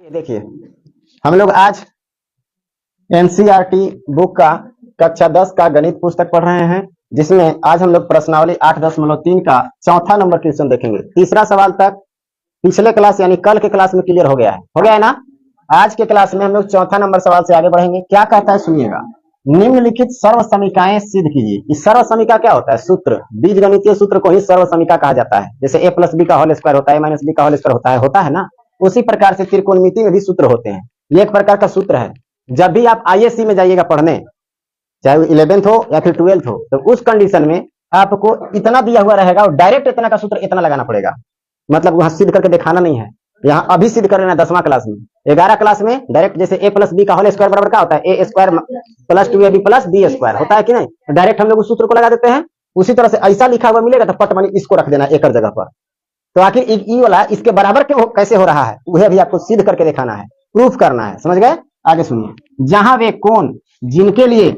ये देखिए, हम लोग आज एनसीईआरटी बुक का कक्षा 10 का गणित पुस्तक पढ़ रहे हैं, जिसमें आज हम लोग प्रश्नावली 8.3 का चौथा नंबर क्वेश्चन देखेंगे। तीसरा सवाल तक पिछले क्लास यानी कल के क्लास में क्लियर हो गया है ना। आज के क्लास में हम लोग चौथा नंबर सवाल से आगे बढ़ेंगे। क्या कहता है सुनिएगा, निम्नलिखित सर्व समीकाएं सिद्ध कीजिए। इस सर्व समीका क्या होता है? सूत्र, बीजगणितीय सूत्र को ही सर्व समीका कहा जाता है। जैसे ए प्लस बी का होल स्क्वायर होता है, माइनस बी का होल स्क्वायर होता है ना। उसी प्रकार से त्रिकोणमिति में भी सूत्र होते हैं। ये एक प्रकार का सूत्र है। जब भी आप आईएससी में जाइएगा पढ़ने, चाहे वो 11th हो या फिर 12th हो, तो उस कंडीशन में आपको इतना दिया हुआ रहेगा और डायरेक्ट इतना का सूत्र इतना लगाना पड़ेगा। मतलब वहां सिद्ध करके दिखाना नहीं है, यहाँ अभी सिद्ध कर लेना 10वां क्लास में। 11 क्लास में डायरेक्ट जैसे ए प्लस बी का होल स्क्वायर बराबर क्या होता है? A square plus 2ab plus B square होता है कि नहीं। डायरेक्ट हम लोग उस सूत्र को लगा देते हैं। उसी तरह से ऐसा लिखा हुआ मिलेगा तो पट मानी इसको रख देना एक जगह पर। तो आखिर ई वाला इसके बराबर क्यों कैसे हो रहा है, वह भी आपको सिद्ध करके दिखाना है, प्रूफ करना है। समझ गए? आगे सुनिए, जहां वे कोण जिनके लिए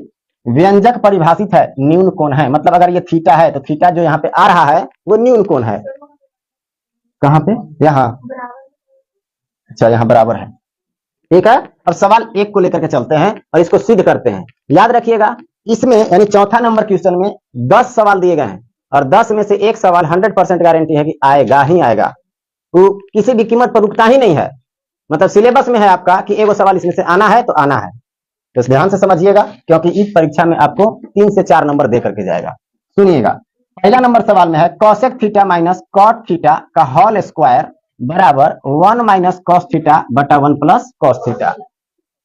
व्यंजक परिभाषित है न्यून कोण है, मतलब अगर ये थीटा है तो थीटा जो यहाँ पे आ रहा है वो न्यून कोण है। कहां पे? यहाँ। अच्छा, यहाँ बराबर है। ठीक है। अब सवाल 1 को लेकर के चलते हैं और इसको सिद्ध करते हैं। याद रखिएगा, इसमें यानी चौथा नंबर क्वेश्चन में 10 सवाल दिए गए हैं और 10 में से एक सवाल 100% गारंटी है कि आएगा ही आएगा। तो किसी भी कीमत पर रुकता ही नहीं है। मतलब सिलेबस में है आपका कि एगो सवाल इसमें से आना है तो आना है। तो ध्यान से समझिएगा, क्योंकि इस परीक्षा में आपको 3 से 4 नंबर दे करके जाएगा। सुनिएगा, पहला नंबर सवाल में है cosec theta minus cot theta का होल स्क्वायर बराबर 1 माइनस कॉस थीटा बटा 1 प्लस कॉस थीटा।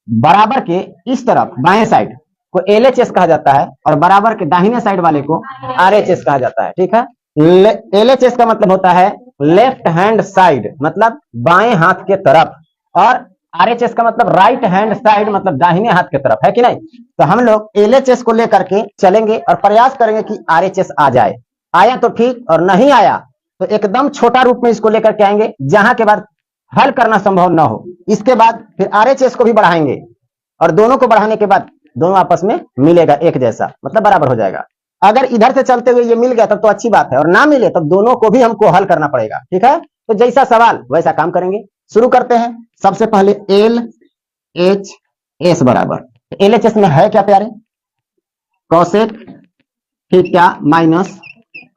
बराबर के इस तरफ बाएं साइड को LHS कहा जाता है और बराबर के दाहिने साइड वाले को RHS कहा जाता है। ठीक है। LHS का मतलब होता है लेफ्ट हैंड साइड, मतलब बाएं हाथ के तरफ, और RHS का मतलब राइट हैंड साइड, मतलब दाहिने हाथ के तरफ, है कि नहीं। तो हम लोग LHS को लेकर के चलेंगे और प्रयास करेंगे कि RHS आ जाए। आया तो ठीक, और नहीं आया तो एकदम छोटा रूप में इसको लेकर के आएंगे, जहां के बाद हल करना संभव ना हो। इसके बाद फिर RHS को भी बढ़ाएंगे और दोनों को बढ़ाने के बाद दोनों आपस में मिलेगा एक जैसा, मतलब बराबर हो जाएगा। अगर इधर से चलते हुए ये मिल गया तब तो अच्छी बात है, और ना मिले तब दोनों को भी हमको हल करना पड़ेगा। ठीक है। तो जैसा सवाल वैसा काम करेंगे। शुरू करते हैं। सबसे पहले LHS बराबर, LHS में है क्या प्यारे? Cosec theta minus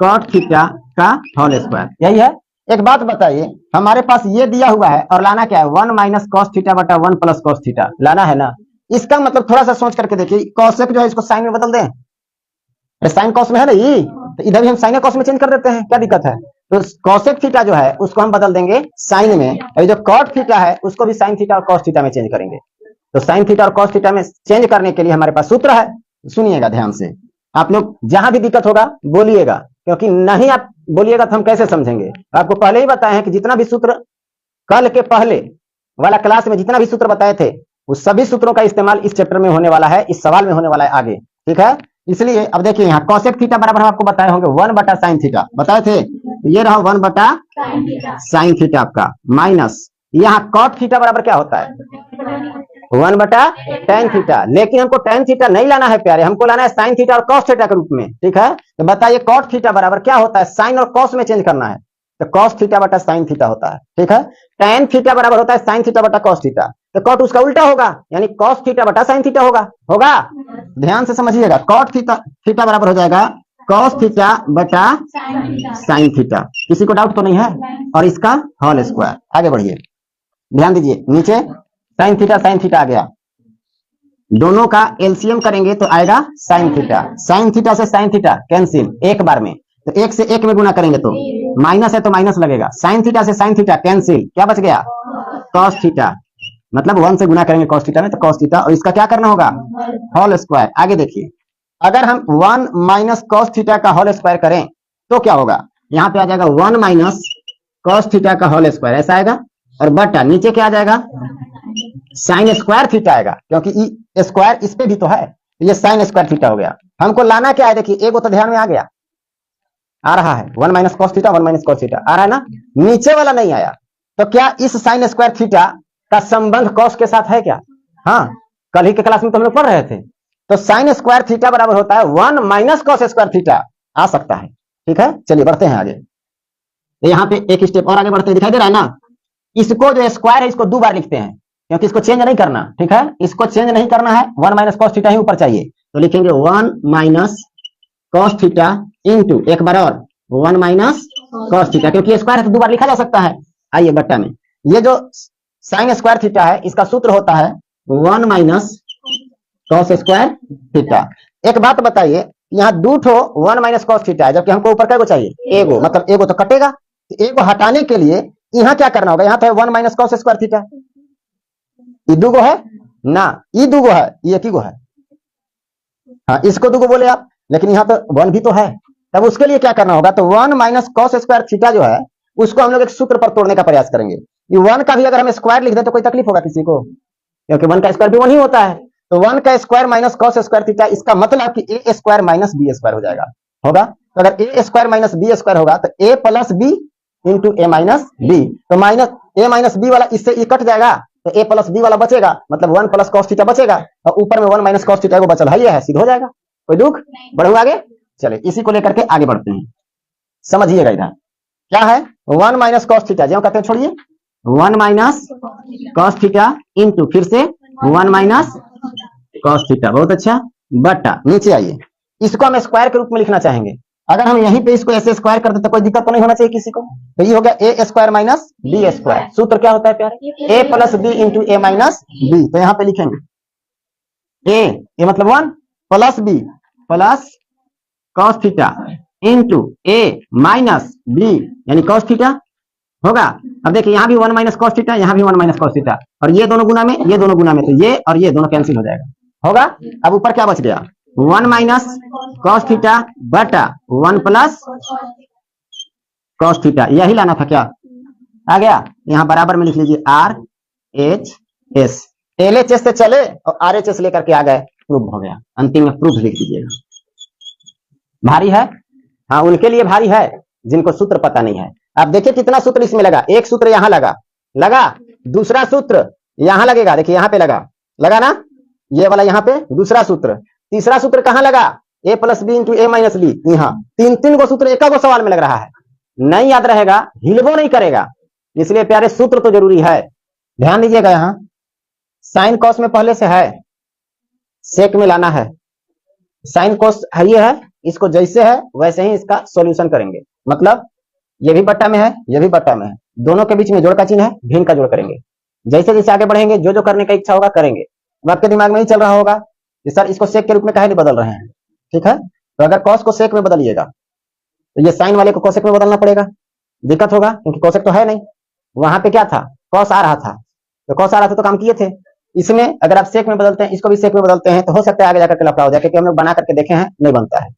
cot theta का होल स्क्वायर, यही है। एक बात बताइए, हमारे पास ये दिया हुआ है और लाना क्या है? 1 माइनस कॉस थीटा बटा 1 प्लस कॉस थीटा लाना है ना। इसका मतलब थोड़ा सा सोच करके देखिए, कॉसेक जो है इसको साइन में बदल दें। साइन कॉस में है ना ये, तो इधर भी हम साइन कॉस में चेंज कर देते हैं, क्या दिक्कत है? तो कॉसेक थीटा जो है उसको हम बदल देंगे साइन में, और जो कॉट थीटा है उसको भी साइन थीटा और कॉस थीटा में चेंज करेंगे। तो साइन थीटा और कॉस थीटा में चेंज करने के लिए हमारे पास सूत्र है। सुनिएगा ध्यान से, आप लोग जहां भी दिक्कत होगा बोलिएगा, क्योंकि नहीं आप बोलिएगा तो हम कैसे समझेंगे। आपको पहले ही बताए हैं कि जितना भी सूत्र कल के पहले वाला क्लास में जितना भी सूत्र बताए थे, उस सभी सूत्रों का इस्तेमाल इस चैप्टर में होने वाला है, इस सवाल में होने वाला है आगे। ठीक है। इसलिए अब देखिए, यहाँ कॉसेक थीटा बराबर हम आपको बताए होंगे 1 बटा साइन थीटा, बताए थे। ये रहा 1 बटा साइन थीटा आपका, माइनस यहाँ कॉट थीटा बराबर क्या होता है? 1 बटा टेन थीटा। लेकिन हमको टेन थीटा नहीं लाना है प्यारे, हमको लाना है साइन थीटा और कॉस थीटा के रूप में। ठीक है। तो बताइए कॉट थीटा बराबर क्या होता है? साइन और कॉस में चेंज करना है, तो कॉस थीटा बटा साइन थीटा होता है। ठीक है। टेन थीटा बराबर होता है साइन थीटा बटा कॉस थीटा, तो कॉट उसका उल्टा होगा, यानी कॉस थीटा बटा साइन थीटा होगा। ध्यान से समझिएगा, कॉट थीटा बराबर हो जाएगा कॉस थीटा बटा साइन थीटा। किसी को डाउट तो नहीं है? और इसका होल स्क्वायर। आगे बढ़िए, ध्यान दीजिए, नीचे साइन थीटा आ गया, दोनों का एलसीएम करेंगे तो आएगा साइन थीटा। साइन थीटा से साइन थीटा कैंसिल एक बार में, तो 1 से 1 में गुना करेंगे तो माइनस है तो माइनस लगेगा। साइन थीटा से साइन थीटा कैंसिल, क्या बच गया? कॉस थीटा, मतलब 1 से गुना करेंगे कॉस थीटा में तो कॉस थीटा, और इसका क्या करना होगा? Whole square. आगे देखिए, अगर हम 1 माइनस कॉस थीटा का होल स्क्वायर करें तो क्या होगा? यहाँ पे आ जाएगा 1 माइनस कॉस थीटा का होल स्क्वायर, ऐसा आएगा, और बटा नीचे क्या आ जाएगा? साइन स्क्वायर थीटा आएगा, क्योंकि स्क्वायर इस पे भी तो है, ये साइन स्क्वायर थीटा हो गया। हमको लाना क्या है? देखिए, एगो तो ध्यान में आ गया, आ रहा है 1 minus cos theta 1 minus cos theta आ रहा है ना, नीचे वाला नहीं आया। तो क्या इस साइन स्क्वायर थीटा का संबंध कॉस के साथ है क्या? हाँ, कल ही के क्लास में तो हम लोग पढ़ रहे थे। तो साइन स्क्वायर थीटा बराबर होता है 1 माइनस कॉस स्क्वायर थीटा, आ सकता है। ठीक है, चलिए बढ़ते हैं आगे। यहाँ पे एक स्टेप और आगे बढ़ते हैं, दिखाई दे रहा है ना। इसको जो स्क्वायर है इसको 2 बार लिखते हैं क्योंकि इसको चेंज नहीं करना, ठीक है, इसको चेंज नहीं करना है, 1 माइनस कॉस थीटा ही ऊपर चाहिए, तो लिखेंगे 1 माइनस कॉस थीटा इंटू एक बार और 1 माइनस कॉस थीटा, क्योंकि स्क्वायर है तो 2 बार लिखा जा सकता है। आइए बट्टा में ये जो साइन स्क्वायर थीटा है इसका सूत्र होता है 1 माइनस कॉस स्क्वायर थीटा। एक बात बताइए, यहाँ 2 ठो 1 माइनस कॉस थीटा है, जबकि हमको ऊपर क्या को चाहिए, एगो, मतलब एगो तो कटेगा, तो एगो हटाने के लिए यहाँ क्या करना होगा, यहाँ तो है 1 माइनस कॉस स्क्वायर थीटा, ये 2 गो है ना, ये 2 गो है, ये एक ही गो है, हाँ इसको 2 गो बोले आप, लेकिन यहाँ तो 1 भी तो है, तब उसके लिए क्या करना होगा, तो 1 माइनस कॉस स्क्वायर थीटा जो है उसको हम लोग एक सूत्र पर तोड़ने का प्रयास करेंगे। ये 1 का भी अगर हम स्क्वायर लिख दें तो कोई तकलीफ होगा किसी को, क्योंकि 1 का स्क्वायर भी 1 ही होता है, तो 1 का square minus cos square theta, इसका मतलब कि ए स्क्वायर माइनस बी स्क्वायर हो जाएगा, होगा, तो अगर ए स्क्वायर माइनस बी स्क्वायर होगा तो ए plus B into A minus B, तो माइनस ए माइनस बी वाला इससे ई कट जाएगा, तो ए प्लस बी वाला बचेगा, मतलब 1 प्लस कॉस थीटा बचेगा, और ऊपर में 1 माइनस कॉस थीटा को बचल है, ये है, सीधा हो जाएगा, कोई दुख, बढ़ू आगे, चले इसी को लेकर के आगे बढ़ते हैं, समझिएगा इधर क्या है, 1 माइनस कॉस थीटा, जो कहते हैं छोड़िए, 1 माइनस कॉस थीटा इंटू फिर से 1 माइनस कॉस थीटा, बहुत अच्छा, बटा नीचे आइए, इसको हम स्क्वायर के रूप में लिखना चाहेंगे, अगर हम यहीं पे इसको ऐसे स्क्वायर कर देते तो कोई दिक्कत तो नहीं होना चाहिए किसी को, तो ये हो गया A square minus B square, सूत्र क्या होता है प्यारे, A plus B into A minus B, तो यहाँ पे लिखेंगे ए मतलब 1 plus B plus cos theta into A minus B यानी कॉस थीटा होगा। अब देखिए यहाँ भी 1 माइनस कॉस थीटा, यहाँ भी 1 माइनस कॉस थीटा, और ये दोनों गुना में, ये दोनों गुना में, तो ये और ये दोनों कैंसिल हो जाएगा, होगा। अब ऊपर क्या बच गया, 1 माइनस कॉस थीटा बटा 1 प्लस कॉस थीटा, यही लाना था क्या, आ गया, यहाँ बराबर में लिख लीजिए R H S, L H S से चले और आर एच एस लेकर के आ गए, प्रूफ हो गया, अंतिम में प्रूफ लिख दीजिएगा। भारी है, हाँ उनके लिए भारी है जिनको सूत्र पता नहीं है। आप देखिए कितना सूत्र इसमें लगा, एक सूत्र यहाँ लगा, दूसरा सूत्र यहाँ लगेगा, देखिए यहाँ पे लगा ना, ये वाला यहाँ पे दूसरा सूत्र, तीसरा सूत्र कहाँ लगा, ए plus B into A minus B, यहाँ 3 गो सूत्र एक सवाल में लग रहा है, नहीं याद रहेगा, हिलबो नहीं करेगा, इसलिए प्यारे सूत्र तो जरूरी है। ध्यान दीजिएगा, यहाँ साइन कॉस में पहले से है, सेक में लाना है, साइन कॉस ये है, इसको जैसे है वैसे ही इसका सॉल्यूशन करेंगे, मतलब ये भी बट्टा में है, ये भी बट्टा में है, दोनों के बीच में जोड़ का चिन्ह है, भिन्न का जोड़ करेंगे, जैसे जैसे आगे बढ़ेंगे जो जो करने का इच्छा होगा करेंगे। अब आपके दिमाग में ही चल रहा होगा कि सर इसको सेक के रूप में काहे नहीं बदल रहे हैं, ठीक है, तो अगर कॉस को सेक में बदलिएगा तो ये साइन वाले को कोसेक में बदलना पड़ेगा, दिक्कत होगा क्योंकि कोसेक तो है नहीं, वहां पे क्या था, कॉस आ रहा था, तो कॉस आ रहा था तो काम किए थे, इसमें अगर आप सेक में बदलते हैं, इसको भी सेक में बदलते हैं, तो हो सकता है आगे जाकर के लफड़ा हो जाए, क्योंकि हम लोग बना करके देखे हैं नहीं बनता है,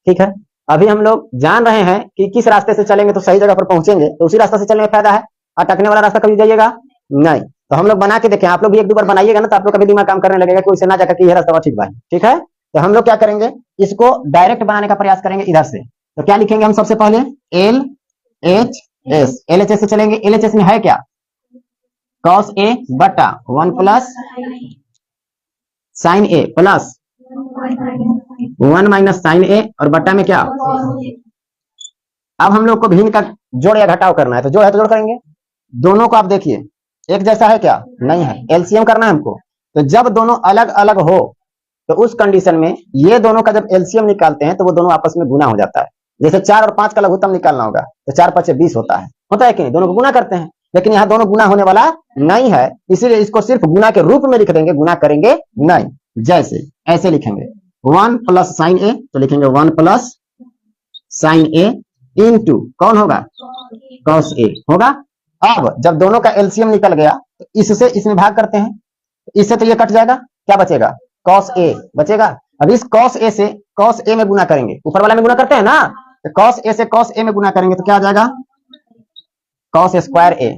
ठीक है। अभी हम लोग जान रहे हैं कि किस रास्ते से चलेंगे तो सही जगह पर पहुंचेंगे, तो उसी रास्ते से चलने में फायदा है, अटकने वाला रास्ता कभी जाइएगा नहीं, तो हम लोग बना के देखें, आप लोग भी 1-2 बार बनाइएगा ना, तो आप लोग कभी दिमाग काम करने लगेगा कि उसे ना जाकर के यह रास्ता ठीक भाई, ठीक है। तो हम लोग क्या करेंगे, इसको डायरेक्ट बनाने का प्रयास करेंगे इधर से, तो क्या लिखेंगे हम सबसे पहले, L H S, L H S से चलेंगे, एल एच एस में है क्या, कॉस ए बटा 1 plus sine A plus 1 minus sine ए, और बट्टा में क्या, अब हम लोग को भिन्न का जोड़ या घटाव करना है, तो जोड़ है तो जोड़ करेंगे, दोनों को आप देखिए एक जैसा है क्या, नहीं है, एलसीएम करना है हमको, तो जब दोनों अलग अलग हो तो उस कंडीशन में ये दोनों का जब एलसीएम निकालते हैं तो वो दोनों आपस में गुना हो जाता है, जैसे 4 और 5 का लघुत्तम निकालना होगा तो 4 5 20 होता है कि नहीं, दोनों को गुना करते हैं, लेकिन यहाँ दोनों गुना होने वाला नहीं है, इसीलिए इसको सिर्फ गुना के रूप में लिख देंगे, गुना करेंगे नहीं, जैसे ऐसे लिखेंगे 1 प्लस साइन ए, तो लिखेंगे 1 प्लस साइन ए इंटू कौन होगा, कॉस ए होगा। अब जब दोनों का एलसीएम निकल गया तो इससे इसमें भाग करते हैं, इससे तो ये कट जाएगा, क्या बचेगा, कॉस ए बचेगा। अब इस कॉस ए से कॉस ए में गुना करेंगे, ऊपर वाला में गुना करते हैं ना, तो कॉस ए से कॉस ए में गुना करेंगे तो क्या आ जाएगा, कॉस स्क्वायर ए,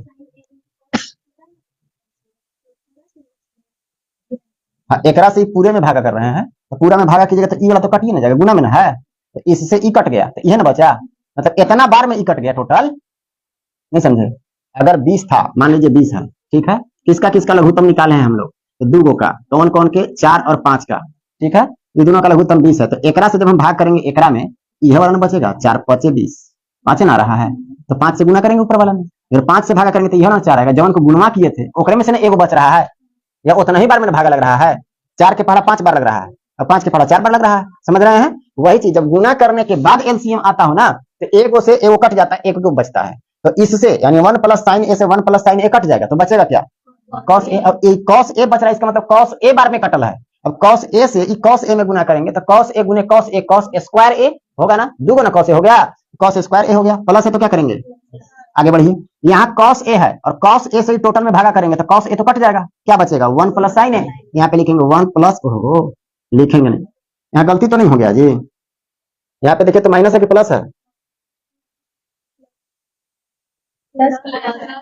हाँ एकरा से पूरे में भागा कर रहे हैं, तो पूरा में भागा कीजिएगा तो ई वाला तो कट ही ना जाएगा, गुना में ना है, तो इससे ई कट गया, तो ये ना बचा, मतलब इतना बार में ई कट गया टोटल, नहीं समझे। अगर 20 था, मान लीजिए 20 है, ठीक है, किसका किसका लघुत्तम निकाले हैं हम लोग, तो 2 का, कौन कौन के, 4 और 5 का, ठीक है, ये दोनों का लघुत्तम 20 है, तो एकरा से जब हम भाग करेंगे एकरा में, यह वाला ना बचेगा, 4 5 20, 5 ना रहा है, तो 5 से गुना करेंगे ऊपर वाला में, अगर 5 से भागा करेंगे तो यह ना 4 आएगा, जवन को गुणवा किए थे ओकरे में से ना एगो बच रहा है, या उतना ही बार मैंने भागा लग रहा है। 4 के पहाड़ा 5 बार लग रहा है और 5 के पहाड़ा 4 बार लग रहा है, समझ रहे हैं। वही चीज जब गुना करने के बाद एलसीएम आता हो ना, तो एगो से एगो कट जाता है, एक को बचता है। तो इससे यानी 1 प्लस साइन ए से 1 प्लस साइन ए कट जाएगा, तो बचेगा क्या, कॉस ए। अब कॉस ए बच रहा है, इसका मतलब कॉस ए बार में कटल है। अब कॉस ए से कॉस ए में गुना करेंगे तो कॉस ए गुने कॉस ए स्क्वायर ए होगा ना, दो गुना कॉस ए हो गया, कॉस स्क्वायर ए हो गया, प्लस है तो क्या करेंगे, आगे बढ़िए। यहाँ कॉस ए है और कॉस ए से टोटल में भागा करेंगे तो कॉस ए तो कट जाएगा, क्या बचेगा 1 प्लस साइन ए। यहाँ पे लिखेंगे 1 प्लस, लिखेंगे नहीं, यहाँ गलती तो नहीं हो गया जी, यहाँ पे देखिए तो माइनस है कि प्लस है,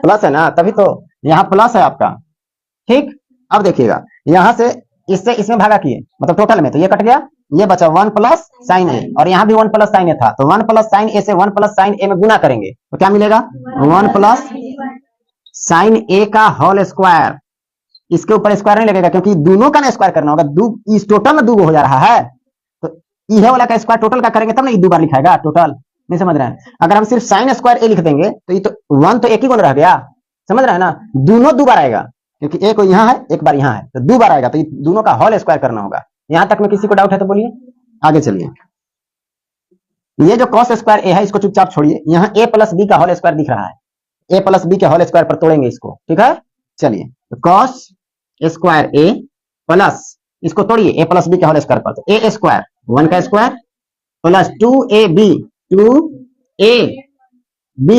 प्लस है ना, तभी तो यहाँ प्लस है आपका, ठीक। अब देखिएगा यहाँ से इससे इसमें भागा किए मतलब टोटल में, तो ये कट गया, ये बचा 1 प्लस साइन ए, और यहाँ भी 1 प्लस साइन ए था, तो 1 प्लस साइन ए से 1 प्लस साइन ए में गुना करेंगे तो क्या मिलेगा 1 प्लस साइन ए का होल स्क्वायर। इसके ऊपर स्क्वायर नहीं लगेगा क्योंकि दोनों का ना स्क्वायर करना होगा, इस टोटल में 2 हो जा रहा है, तो ये वाला का स्क्वायर टोटल का करेंगे तब ना ये 2 बार लिखाएगा टोटल, नहीं समझ रहे हैं। अगर हम सिर्फ साइन स्क्वायर ए लिख देंगे तो ये तो 1 तो एक ही गुण रह गया, समझ रहे हैं ना, दोनों 2 बार आएगा क्योंकि एक यहाँ है एक बार यहाँ है, तो 2 बार आएगा, तो ये दोनों का होल स्क्वायर करना होगा। यहां तक में किसी को डाउट है तो बोलिए, आगे चलिए। ये जो कॉस स्क्वायर ए है इसको चुपचाप छोड़िए, यहाँ ए प्लस बी का होल स्क्वायर दिख रहा है, ए प्लस बी के होल स्क्वायर पर तोड़ेंगे इसको, ठीक है। चलिए तो कॉस स्क्वायर ए प्लस, इसको तोड़िए ए प्लस बी के होल स्क्वायर पर, तो ए स्क्वायर 1 का square plus 2ab 2ab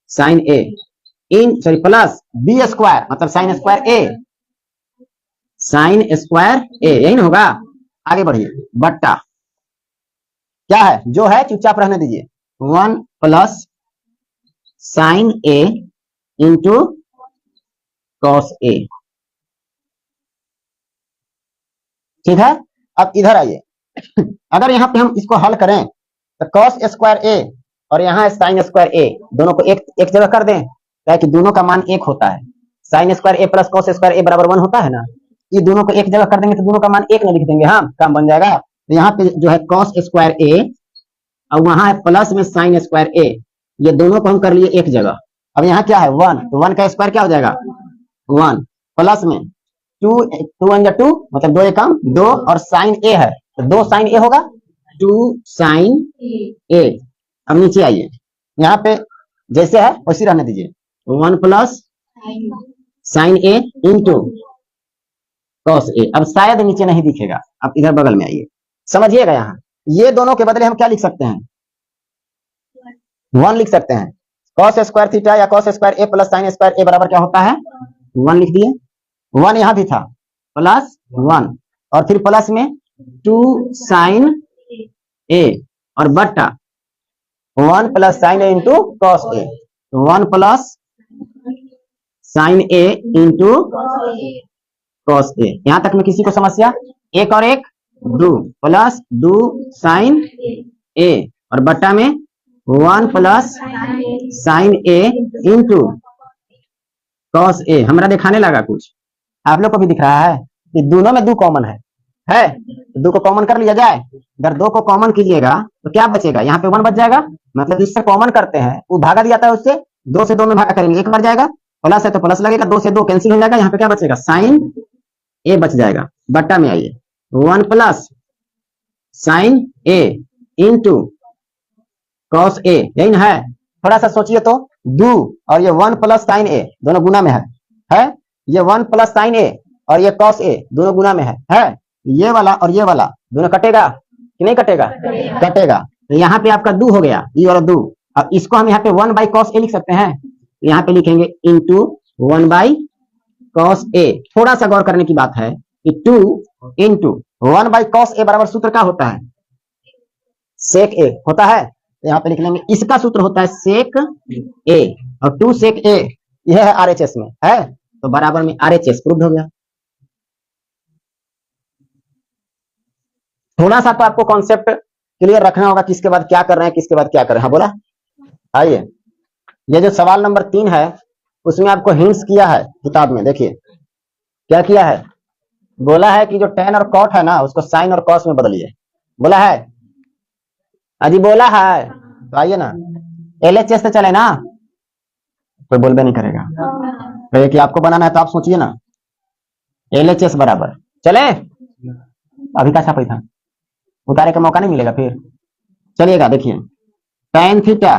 sine A in sorry plus B square मतलब sine square A, sine square A यही ना होगा। आगे बढ़िए, बट्टा क्या है, जो है चुपचाप रहने दीजिए, 1 plus sine A into cos A, ठीक है। अब इधर आइए, अगर यहाँ पे हम इसको हल करें तो कॉस स्क्वायर ए और यहाँ साइन स्क्वायर ए दोनों को एक जगह कर दें, क्या कि दोनों का मान 1 होता है, sign square A plus cos square ए बराबर 1 होता है ना, ये दोनों को एक जगह कर देंगे तो दोनों का मान 1 ना लिख देंगे, हाँ काम बन जाएगा। तो यहाँ पे जो है कॉस स्क्वायर ए और वहां है प्लस में साइन स्क्वायर ए, ये दोनों को हम कर लिए एक जगह। अब यहाँ क्या है 1, तो 1 का स्क्वायर क्या हो जाएगा 1 प्लस में 2 1 जा 2 मतलब 2 एकम 2 और साइन ए है तो 2 साइन ए होगा 2 साइन ए। अब नीचे आइए, यहाँ पे जैसे है वैसे रहने दीजिए, 1 plus sine A into cos A. अब शायद नीचे नहीं दिखेगा, अब इधर बगल में आइए, समझिएगा। यहाँ ये दोनों के बदले हम क्या लिख सकते हैं 1 लिख सकते हैं, कॉस स्क्वायर थीटा या cos square A plus sign square ए बराबर क्या होता है 1 लिख दिए, 1 यहाँ भी था प्लस 1 और फिर प्लस में 2 साइन ए और बट्टा 1 plus sine A into cos A, 1 plus sine A into cos A. यहां तक में किसी को समस्या, एक और एक 2 प्लस 2 साइन ए और बट्टा में 1 plus sine A into cos A. हमारा दिखाने लगा कुछ, आप लोग को भी दिख रहा है कि दोनों में 2 कॉमन है 2 को कॉमन कर लिया जाए। अगर 2 को कॉमन कीजिएगा तो क्या बचेगा, यहाँ पे 1 बच जाएगा, मतलब इससे कॉमन करते हैं वो भागा दिया था उससे, 2 से 2 में भागा करेंगे 1 बार जाएगा, प्लस है तो प्लस लगेगा, 2 से 2 कैंसिल हो जाएगा, यहाँ पे क्या बचेगा साइन ए बच जाएगा। बट्टा में आइए 1 plus sine A into cos A, यही ना है। थोड़ा सा सोचिए तो 2 और ये 1 प्लस साइन ए दोनों गुना में है ये 1 प्लस साइन ए और ये कॉस ए दोनों गुना में है ये वाला और ये वाला दोनों कटेगा कि नहीं कटेगा, कटेगा। तो यहाँ पे आपका 2 हो गया, ये वाला 2। अब इसको हम यहाँ पे 1 बाई कॉस ए लिख सकते हैं, यहाँ पे लिखेंगे इंटू 1 बाई कॉस ए। थोड़ा सा गौर करने की बात है कि 2 इंटू 1 बाई कॉस ए बराबर सूत्र क्या होता है सेक ए होता है, यहाँ पे लिख लेंगे इसका सूत्र होता है सेक ए और 2 सेक ए यह है आरएचएस में है, तो बराबर में आरएचएस प्रूव हो गया। थोड़ा सा तो आपको कॉन्सेप्ट क्लियर रखना होगा, किसके बाद क्या कर रहे हैं किसके बाद क्या कर रहे हैं। हाँ बोला, आइए ये जो सवाल नंबर 3 है उसमें आपको हिंट्स किया है किताब में, देखिए क्या किया है, बोला है कि जो टेन और कॉट है ना उसको साइन और कॉस में बदलिए, बोला है अजी बोला है। तो आइए ना एलएचएस से चले ना, कोई बोलबे नहीं करेगा। तो कि आपको बनाना है तो आप सोचिए ना। LHS बराबर चले, अभी का छापी था, उतारे का मौका नहीं मिलेगा फिर। चलिएगा देखिए, tan theta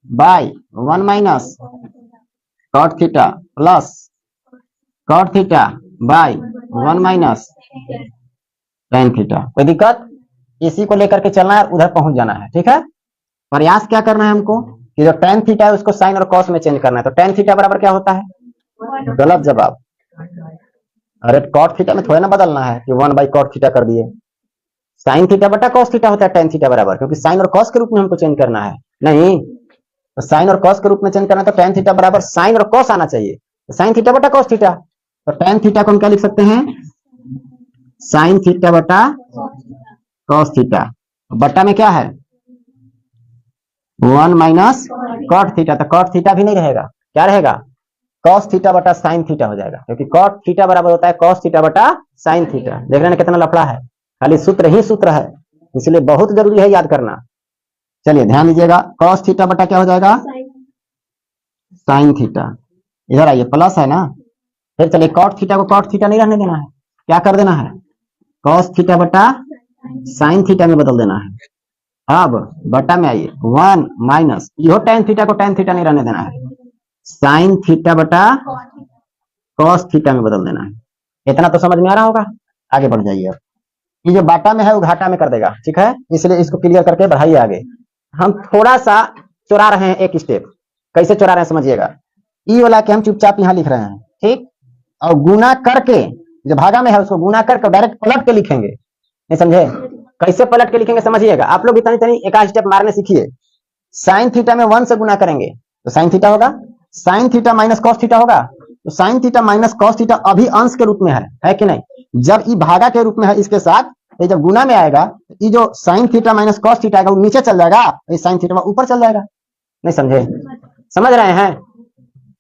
by 1 minus cot theta plus cot theta by 1 minus tan theta. कोई दिक्कत? इसी को लेकर के चलना है, उधर पहुंच जाना है। ठीक है, प्रयास क्या करना है हमको कि जो tan थीटा है उसको साइन और कॉस में चेंज करना है। तो tan थीटा बराबर क्या होता है? गलत जवाब। अरे cot थीटा में थोड़ा ना बदलना है कि 1 बाई cot थीटा कर दिए। साइन थीटा बटा cos थीटा होता है tan थीटा बराबर, क्योंकि साइन और cos के रूप में हमको चेंज करना है। नहीं, तो साइन और cos के रूप में चेंज करना है तो tan थीटा बराबर साइन और cos आना चाहिए। तो साइन थीटा बटा cos थीटा, तो tan थीटा को हम क्या लिख सकते हैं? साइन थीटा बटा cos थीटा, बट्टा में क्या है? 1 माइनस cot थीटा, तो cot थीटा भी नहीं रहेगा, क्या रहेगा? cos थीटा बटा साइन थीटा हो जाएगा, क्योंकि cot थीटा बराबर होता है cos थीटा बटा साइन थीटा। देख रहे हैं कितना लफड़ा है, खाली सूत्र ही सूत्र है, इसलिए बहुत जरूरी है याद करना। चलिए ध्यान दीजिएगा, cos थीटा बटा क्या हो जाएगा? Sine theta. इधर आइए, प्लस है ना, फिर चलिए cot थीटा को cot थीटा नहीं रहने देना है, क्या कर देना है? cos थीटा बटा साइन थीटा में बदल देना है। अब बटा में आइए, 1 माइनस यो tan थीटा को tan थीटा नहीं रहने देना है, साइन थीटा बटा cos थीटा में बदल देना है। इतना तो समझ में आ रहा होगा, आगे बढ़ जाइए। अब ये जो बाटा में है वो घाटा में कर देगा, ठीक है, इसलिए इसको क्लियर करके बढ़ाइए आगे। हम थोड़ा सा चुरा रहे हैं एक स्टेप, कैसे चुरा रहे हैं समझिएगा। ई वाला के हम चुपचाप यहाँ लिख रहे हैं, ठीक, और गुना करके जो भागा में है उसको गुना करके डायरेक्ट पलट के लिखेंगे। नहीं समझे? कैसे पलट के लिखेंगे समझिएगा। आप लोग इतनी इतनी एक आध स्टेप मारने सीखिए। साइन थीटा में 1 से गुना करेंगे तो साइन थीटा होगा, sign theta minus cos theta होगा, तो sign theta minus cos theta अभी अंश के रूप में है कि नहीं? जब ई भागा के रूप में है इसके साथ, ये जब गुना में आएगा तो ये जो sign theta minus cos theta आएगा वो नीचे चल जाएगा, ये साइन थीटा ऊपर चल जाएगा। नहीं समझे? समझ रहे हैं?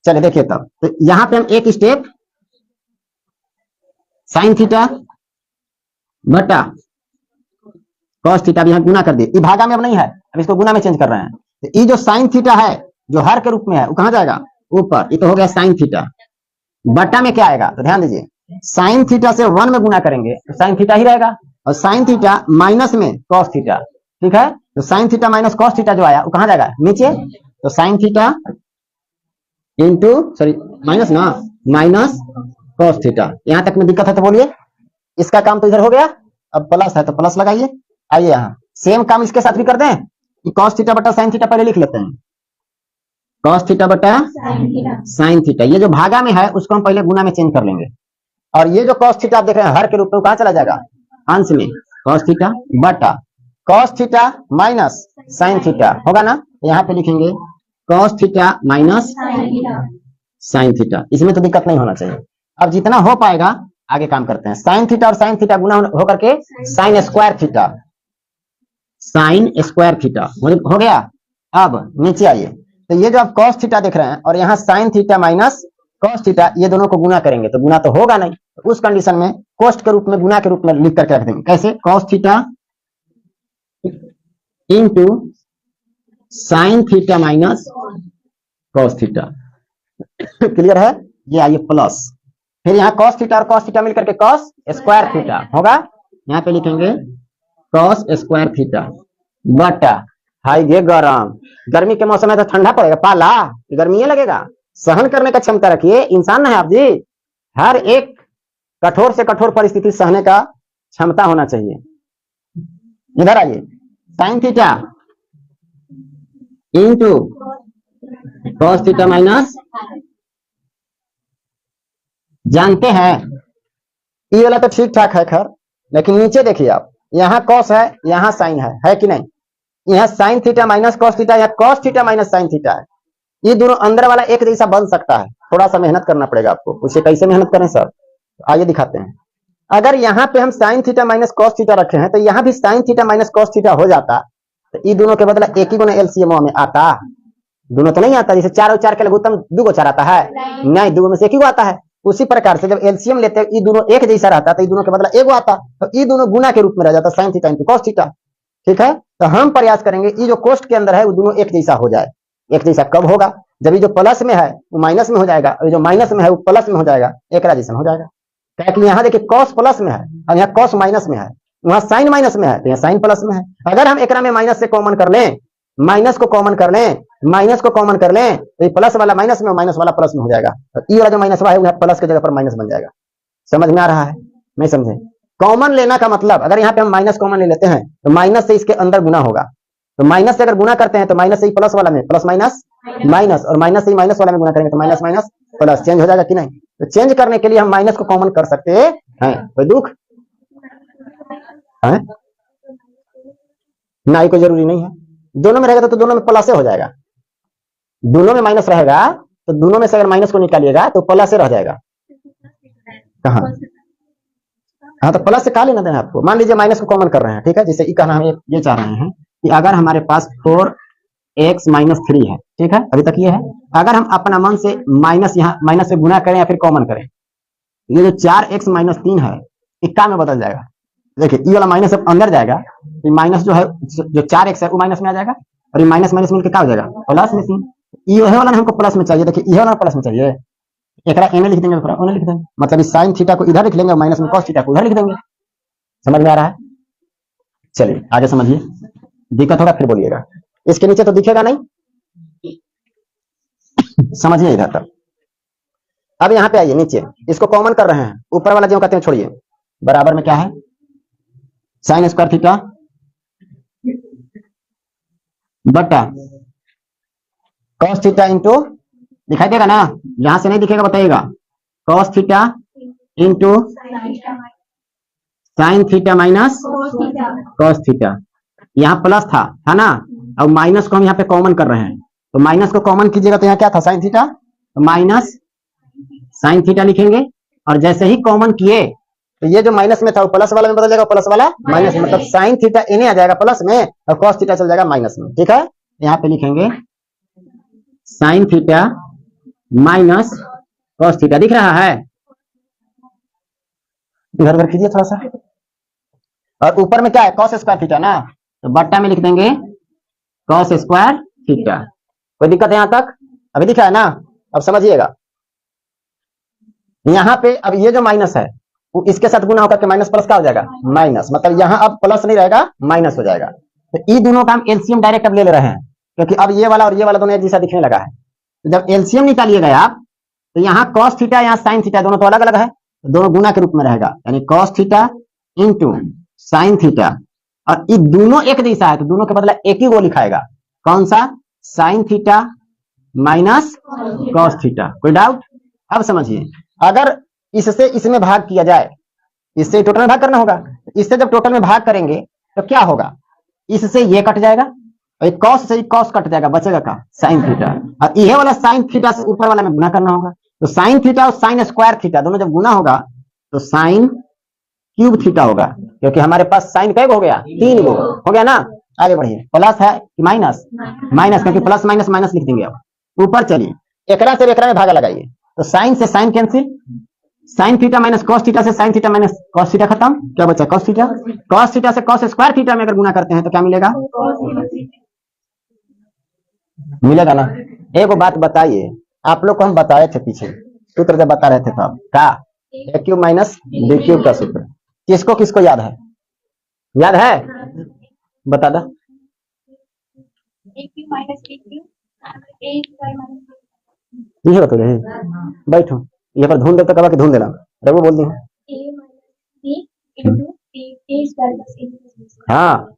चलिए देखिए तब, तो यहाँ पे हम एक स्टेप साइन थीटा बटा cos थीटा भी यहाँ गुना कर दिए। ये भागा में अब नहीं है, अब इसको गुना में चेंज कर रहे हैं। तो ये जो साइन थीटा है जो हर के रूप में है वो कहाँ जाएगा? ऊपर। ये तो हो गया साइन थीटा। बटा में क्या आएगा? तो ध्यान दीजिए, साइन थीटा से 1 में गुना करेंगे तो साइन थीटा ही रहेगा, और साइन थीटा माइनस में cos थीटा, ठीक है, तो sign theta minus cos theta जो आया वो कहाँ जाएगा? नीचे। तो sign theta into sorry minus ना माइनस cos थीटा। यहां तक में दिक्कत है तो बोलिए। इसका काम तो इधर हो गया, अब प्लस है तो प्लस लगाइए। आइए यहाँ सेम काम इसके साथ भी कर दें कि cos थीटा बटा साइन थीटा पहले लिख लेते हैं। cos थीटा बटा साइन थीटा, ये जो भागा में है उसको हम पहले गुना में चेंज कर लेंगे, और ये जो cos थीटा आप देख रहे हैं हर के रूप में कहाँ चला जाएगा? अंश में। cos थीटा बटा cos theta minus sine theta होगा ना, यहाँ पे लिखेंगे cos theta minus sine theta. इसमें तो दिक्कत नहीं होना चाहिए। अब जितना हो पाएगा आगे काम करते हैं। साइन थीटा और साइन थीटा गुना होकर के sign square theta, sign square theta हो गया। अब नीचे आइए, तो ये जो आप cos थीटा देख रहे हैं और यहाँ sign theta minus cos theta, ये दोनों को गुना करेंगे तो गुना तो होगा नहीं, तो उस कंडीशन में कोस्ट के रूप में गुना के रूप में लिख करके रख देंगे। कैसे? cos theta into sine theta minus cos theta. Clear है? ये आइए प्लस, फिर यहाँ cos थीटा और cos थीटा मिलकर के cos स्क्वायर थीटा होगा, यहाँ पे लिखेंगे cos स्क्वायर थीटा बटा, हाई ये गरम, गर्मी के मौसम में तो ठंडा पड़ेगा, पाला गर्मी लगेगा, सहन करने का क्षमता रखिए। इंसान है आप जी, हर एक कठोर से कठोर परिस्थिति सहने का क्षमता होना चाहिए। इधर आइए, sign theta into cos theta minus, जानते हैं ये वाला तो ठीक ठाक है खैर, लेकिन नीचे देखिए आप, यहाँ cos है यहाँ साइन है कि नहीं? यहाँ sign theta minus cos theta, यहाँ cos theta minus sine theta है। ये दोनों अंदर वाला एक जैसा बन सकता है, थोड़ा सा मेहनत करना पड़ेगा आपको। उसे कैसे मेहनत करें सर? आइए दिखाते हैं। अगर यहाँ पे हम sign theta minus cos theta रखे हैं तो यहाँ भी sign theta minus cos theta हो जाता, तो ये दोनों के बदला एक ही गुना एलसीएम में आता, दोनों तो नहीं आता। जैसे 4 और 4 के लघुत्तम 2 को 4 आता है, नहीं 2 में से एक ही आता है। उसी प्रकार से जब एलसीएम लेते हैं ये दोनों एक जैसा रहता तो ये दोनों के बदला एक आता, तो ये दोनों गुना के रूप में रह जाता, sign theta into cos theta. ठीक है, तो हम प्रयास करेंगे ये जो कोष्ट के अंदर है वो दोनों एक जैसा हो जाए। एक जैसा कब होगा? जब ये जो प्लस में है वो माइनस में हो जाएगा, और जो माइनस में है वो प्लस में हो जाएगा, एक जैसा हो जाएगा। क्या कि यहाँ देखिए कॉस प्लस में है और यहाँ कॉस माइनस में है, वहां साइन माइनस में है तो यहाँ साइन प्लस में है। अगर हम एकरा में माइनस से कॉमन कर लें, माइनस को कॉमन कर लें, माइनस को कॉमन कर लें, तो ये प्लस वाला माइनस में, माइनस वाला प्लस में हो जाएगा, तो ये वाला जो माइनस है वो प्लस की जगह पर माइनस बन जाएगा। समझ में आ रहा है? नहीं समझे? कॉमन लेना का मतलब, अगर यहाँ पे हम माइनस कॉमन ले लेते हैं तो माइनस से इसके अंदर गुना होगा, तो माइनस से अगर गुना करते हैं तो माइनस से ही प्लस वाला में प्लस माइनस माइनस, और माइनस से ही माइनस वाला में गुना करेंगे तो माइनस माइनस प्लस, चेंज हो जाएगा कि नहीं? तो चेंज करने के लिए हम माइनस को कॉमन कर सकते हैं, कोई दुख है? ना ही कोई जरूरी नहीं है। दोनों में रहेगा तो दोनों में प्लस से हो जाएगा, दोनों में माइनस रहेगा तो दोनों में से अगर माइनस को निकालिएगा तो प्लस से रह जाएगा। कहाँ? हाँ, तो प्लस से कहा लेना देना आपको। मान लीजिए माइनस को कॉमन कर रहे हैं, ठीक है, जैसे कहना हम ये चाह रहे हैं कि अगर हमारे पास 4x माइनस 3 है, ठीक है, अभी तक ये है, अगर हम अपना मन से माइनस यहाँ माइनस से गुना करें या फिर कॉमन करें, ये जो 4x माइनस 3 है इक्का में बदल जाएगा। देखिए ये वाला माइनस अंदर जाएगा, तो माइनस जो है जो 4x है वो माइनस में आ जाएगा, और ये माइनस माइनस मिलकर क्या हो जाएगा? प्लस में 3। ये वाला हमको प्लस में चाहिए, देखिए ये वाला प्लस में चाहिए, एक एने लिख देंगे, ओने लिख देंगे, मतलब इस साइन थीटा को इधर लिख लेंगे और माइनस में कॉस थीटा को उधर लिख देंगे। समझ में आ रहा है? चलिए आगे समझिए, दिक्कत होगा फिर बोलिएगा। इसके नीचे तो दिखेगा नहीं, समझिए इधर तक। अब यहाँ पे आइए नीचे, इसको कॉमन कर रहे हैं, ऊपर वाला जो कहते हैं छोड़िए, बराबर में क्या है? साइन स्क्वायर थीटा बटा कॉस थीटा इंटू, दिखाई देगा ना? जहां से नहीं दिखेगा बताइएगा, cos theta into sine theta minus cos theta. यहाँ प्लस था ना, अब माइनस को हम यहाँ पे कॉमन कर रहे हैं, तो माइनस को कॉमन कीजिएगा तो यहाँ क्या था? साइन थीटा, तो माइनस साइन थीटा लिखेंगे, और जैसे ही कॉमन किए तो ये जो माइनस में था वो प्लस वाला में बदल जाएगा, प्लस वाला माइनस में, मतलब साइन थीटा इन्हें आ जाएगा प्लस में और कॉस थीटा चल जाएगा माइनस में, ठीक है। यहाँ पे लिखेंगे sign theta minus cos theta, दिख रहा है? इधर उधर कीजिए थोड़ा सा, और ऊपर में क्या है? कॉस स्क्वायर थीटा ना, तो बट्टा में लिख देंगे कॉस स्क्वायर थीटा। कोई दिक्कत है यहाँ तक? अभी दिखा है ना? अब समझिएगा, यहाँ पे अब ये जो माइनस है वो इसके साथ गुना होकर के माइनस प्लस का हो जाएगा माइनस, मतलब यहाँ अब प्लस नहीं रहेगा, माइनस हो जाएगा। तो ये दोनों का हम एलसीएम डायरेक्ट अब ले रहे हैं, क्योंकि अब ये वाला और ये वाला दोनों एक जैसा दिखने लगा है। तो जब एलसीएम निकालिएगा आप, तो यहाँ कॉस थीटा यहाँ साइन थीटा दोनों तो अलग अलग है, तो दोनों गुना के रूप में रहेगा, यानी cos theta into sine theta, और ये दोनों एक जैसा है तो दोनों के बदला एक ही वो लिखाएगा, कौन सा? Sign theta minus cos theta. कोई डाउट? अब समझिए, अगर इससे इसमें भाग किया जाए, इससे टोटल में भाग करना होगा, इससे जब टोटल में भाग करेंगे तो क्या होगा? इससे ये कट जाएगा और कॉस से कॉस कट जाएगा, बचेगा का? साइन थीटा, और ये वाला साइन थीटा से ऊपर वाला में गुना करना होगा, तो साइन थीटा और साइन स्क्वायर थीटा दोनों जब गुना होगा तो साइन क्यूब थीटा होगा, क्योंकि हमारे पास साइन कई हो गया? 3 गो हो गया ना। आगे बढ़िए, प्लस है कि माइनस? माइनस, क्योंकि प्लस माइनस माइनस लिख देंगे। अब ऊपर चलिए, एकरा से एकरा में भागा लगाइए, तो साइन से sine cancel, sine theta minus cos theta से sine theta minus cos theta खत्म, क्या बचा? Cos theta. कॉस थीटा से कॉस स्क्वायर थीटा में अगर गुना करते हैं तो क्या मिलेगा? मिलेगा ना। एक बात बताइए, आप लोग को हम बताए थे पीछे सूत्र जब बता रहे थे तो का ए क्यूब माइनस बी क्यूब का सूत्र, किसको किसको याद है? याद है? बता दो। ये बता रहे, बैठो ये पर धुन देता कब के धुन देना, रघु बोल दी। हाँ,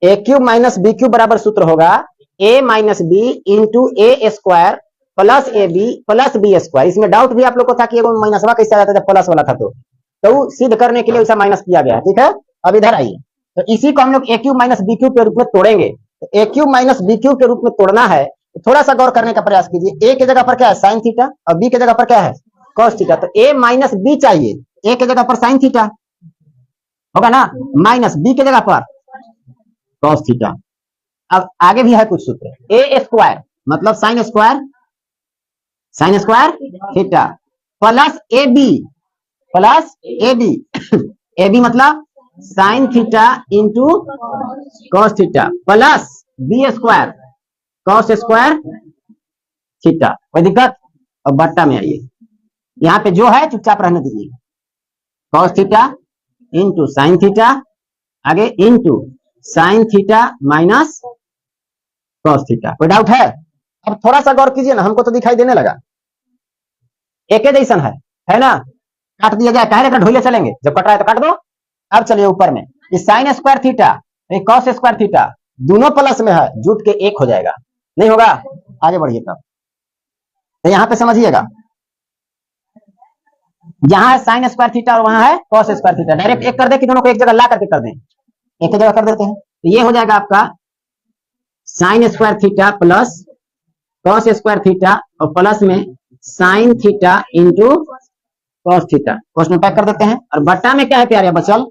A cube minus B cube बराबर सूत्र होगा A minus B into A square plus A B plus B square. इसमें डाउट भी आप लोग को था कि एगो माइनस वाला कैसे आ जाता जब प्लस वाला था, तो सिद्ध करने के लिए ऐसा माइनस किया गया, ठीक है। अब इधर आइए, तो इसी को हम लोग ए क्यूब माइनस बी क्यूब के रूप में तोड़ेंगे। तो ए क्यूब माइनस बी क्यूब के रूप में तोड़ना है तो थोड़ा सा गौर करने का प्रयास कीजिए। ए के जगह पर क्या है? साइन थीटा, और बी के जगह पर क्या है? Cos theta. तो ए माइनस बी चाहिए, ए के जगह पर साइन थीटा होगा ना, माइनस बी के जगह पर कॉस थीटा। अब आगे भी है कुछ सूत्र, ए स्क्वायर मतलब sine square theta plus A B A B मतलब sine theta into cos theta plus B square cos square theta, कोई दिक्कत? और बट्टा में आइए, यहाँ पे जो है चुपचाप रहने दीजिए, cos theta into sine theta, आगे into sine theta minus cos theta. कोई डाउट है? अब थोड़ा सा गौर कीजिए ना, हमको तो दिखाई देने लगा एक ही जैसन है ना? काट दिया गया, कहे ढोले चलेंगे, जब कट रहा है तो काट दो। अब चलिए ऊपर में, sign square theta cos square theta दोनों प्लस में है, जुट के एक हो जाएगा, नहीं होगा? आगे बढ़िए तब, तो यहाँ पे समझिएगा, यहाँ है साइन स्क्वायर थीटा और वहां है कॉस स्क्वायर थीटा, डायरेक्ट एक कर दे कि दोनों को एक जगह ला करके कर दें? एक ही जगह कर देते हैं, तो ये हो जाएगा आपका sign square theta plus cos square theta और प्लस में sign theta into cos theta, cos में पैक कर देते हैं। और बट्टा में क्या है प्यारे बचल?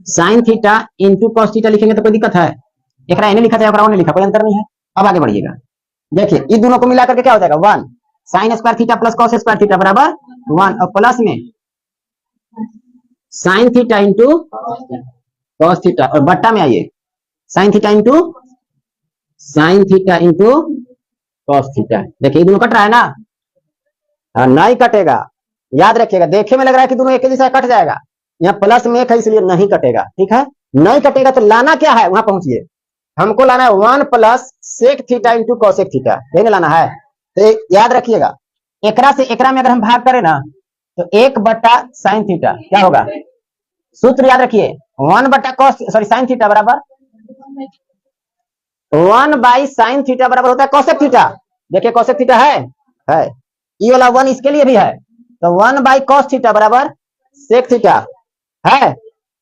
Sign theta into cos theta लिखेंगे तो कोई दिक्कत है? एक ने लिखा था, ने लिखा, कोई अंतर नहीं है। अब आगे बढ़िएगा, देखिए इन दोनों को मिलाकर के क्या हो जाएगा? 1 sign square theta plus cos square theta बराबर 1 और प्लस में sign theta into cos theta, और बट्टा में आइए sign theta into cos theta. देखिए ये दोनों कट रहा है ना? नहीं कटेगा, याद रखिएगा, देखे में लग रहा है कि दोनों एक जैसा, कट जाएगा, यहाँ प्लस में एक है इसलिए नहीं कटेगा, ठीक है? नहीं कटेगा तो लाना क्या है, वहां पहुंचिए, हमको लाना है 1 plus sec theta into cosec theta, यही लाना है। तो याद रखिएगा, एकरा से एकरा में अगर हम भाग करें ना तो 1 बटा साइन थीटा क्या होगा? सूत्र याद रखिए, 1 बटा कॉस साइन थीटा बराबर 1 बाई साइन थीटा बराबर होता है कॉसेक थीटा। देखिए कॉसेक थीटा है, ये वाला 1 इसके लिए भी है, तो 1 बाई कॉस थीटा बराबर सेक थीटा है।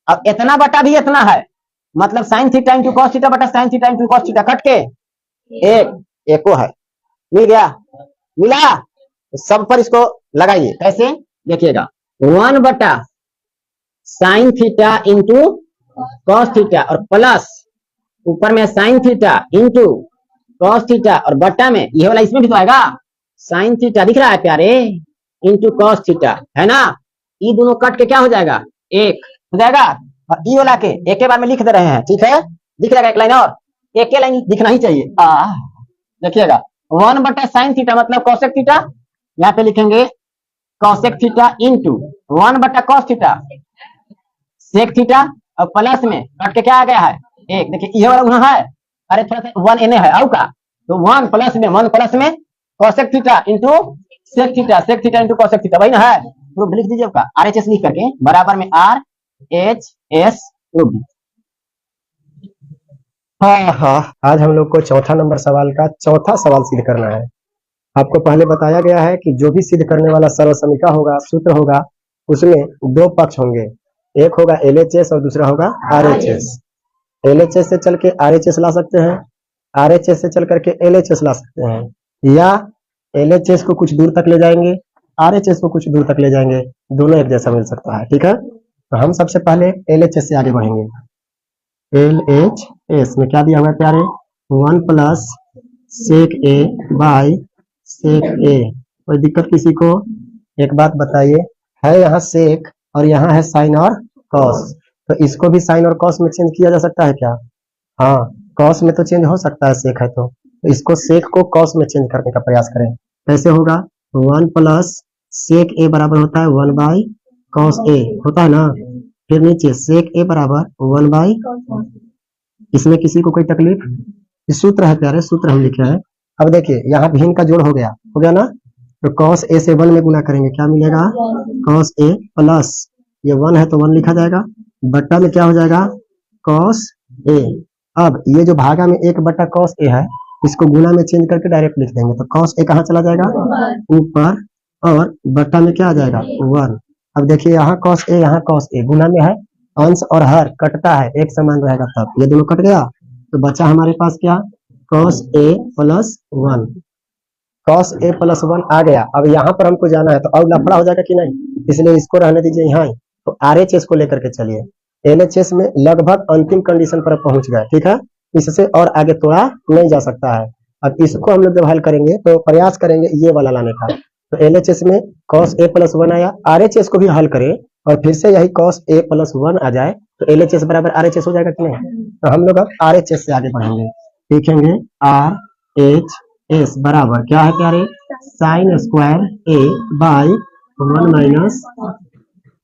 अब इतना बटा भी इतना है, मतलब sine theta into cos theta बटा sine theta into cos theta, cut के एको है, मिल गया? मिला? तो सब पर इसको लगाइए, कैसे देखिएगा, 1 बटा sine theta into cos theta और प्लस ऊपर में sign theta into cos theta और बट्टा में ये वाला इसमें भी तो आएगा साइन थीटा, दिख रहा है प्यारे, इंटू कॉस थीटा, है ना? ये दोनों कट के क्या हो जाएगा? एक हो जाएगा, और ई वाला के एक के बार में लिख दे रहे हैं, ठीक है? दिख रहा है एक लाइन और, एक के लाइन दिखना ही चाहिए। देखिएगा 1 बटा साइन थीटा मतलब कॉसेक थीटा, यहाँ पे लिखेंगे कॉसेक थीटा इंटू 1 बटा कॉस थीटा सेक थीटा और प्लस में कट के क्या आ गया है? एक। देखिए ये वाला वहां है, अरे थोड़ा सा 1 एने है आउ का, तो 1 प्लस में cosec theta into sec theta into cosec theta, वही ना है? प्रूफ लिख दीजिए आपका, RHS लिख करके बराबर में RHS प्रूफ। हाँ, आज हम लोग को चौथा नंबर सवाल का चौथा सवाल सिद्ध करना है। आपको पहले बताया गया है कि जो भी सिद्ध करने वाला सरल समीकरण होगा, सूत्र होगा, उसमें दो पक्ष होंगे, एक होगा LHS और दूसरा होगा RHS। LHS से चल के RHS ला सकते हैं, RHS से चल करके LHS ला सकते हैं, या LHS को कुछ दूर तक ले जाएंगे, RHS को कुछ दूर तक ले जाएंगे, दोनों एक जैसा मिल सकता है, ठीक है? तो हम सबसे पहले LHS से आगे बढ़ेंगे। LHS में क्या दिया हुआ है प्यारे? 1 plus sec A by sec ए। कोई दिक्कत किसी को? एक बात बताइए, है यहाँ सेक और यहाँ है साइन और कॉस, तो इसको भी साइन और कॉस में चेंज किया जा सकता है क्या? हाँ, कॉस में तो चेंज हो सकता है, सेक है तो इसको सेक को कॉस में चेंज करने का प्रयास करें। कैसे होगा? 1 प्लस सेक ए बराबर होता है 1 बाई कॉस ए, होता है ना? फिर नीचे सेक ए बराबर 1 बाई, इसमें किसी को कोई तकलीफ? सूत्र है प्यारे, सूत्र हम लिखे हैं। अब देखिए यहाँ भिन्न का जोड़ हो गया ना? तो कॉस ए से 1 में गुना करेंगे, क्या मिलेगा? कॉस ए प्लस ये 1 है तो 1 लिखा जाएगा, बट्टा में क्या हो जाएगा? Cos A. अब ये जो भागा में 1 बट्टा कॉस ए है, इसको गुना में चेंज करके डायरेक्ट लिख देंगे, तो कॉस ए कहाँ चला जाएगा? ऊपर, और बट्टा में क्या आ जाएगा? 1। अब देखिए यहाँ कॉस ए, यहाँ कॉस ए, गुना में है, अंश और हर कटता है, एक समान रहेगा, तब ये दोनों कट गया, तो बचा हमारे पास क्या? Cos A plus 1। Cos A plus 1 आ गया। अब यहाँ पर हमको जाना है तो अब लफड़ा हो जाएगा कि नहीं, इसलिए इसको रहने दीजिए यहाँ ही। तो RHS को लेकर के चलिए, LHS में लगभग अंतिम कंडीशन पर पहुंच गए, ठीक है? इससे और आगे तोड़ा नहीं जा सकता है। अब इसको हम लोग जब हल करेंगे तो प्रयास करेंगे ये वाला लाने का। तो LHS में cos a प्लस 1 आया, RHS को भी हल करें और फिर से यही cos a प्लस 1 आ जाए तो LHS बराबर RHS हो जाएगा कि नहीं? तो हम लोग अब RHS से आगे बढ़ेंगे, लिखेंगे RH एस बराबर क्या है प्यारे, sign square A by 1 minus,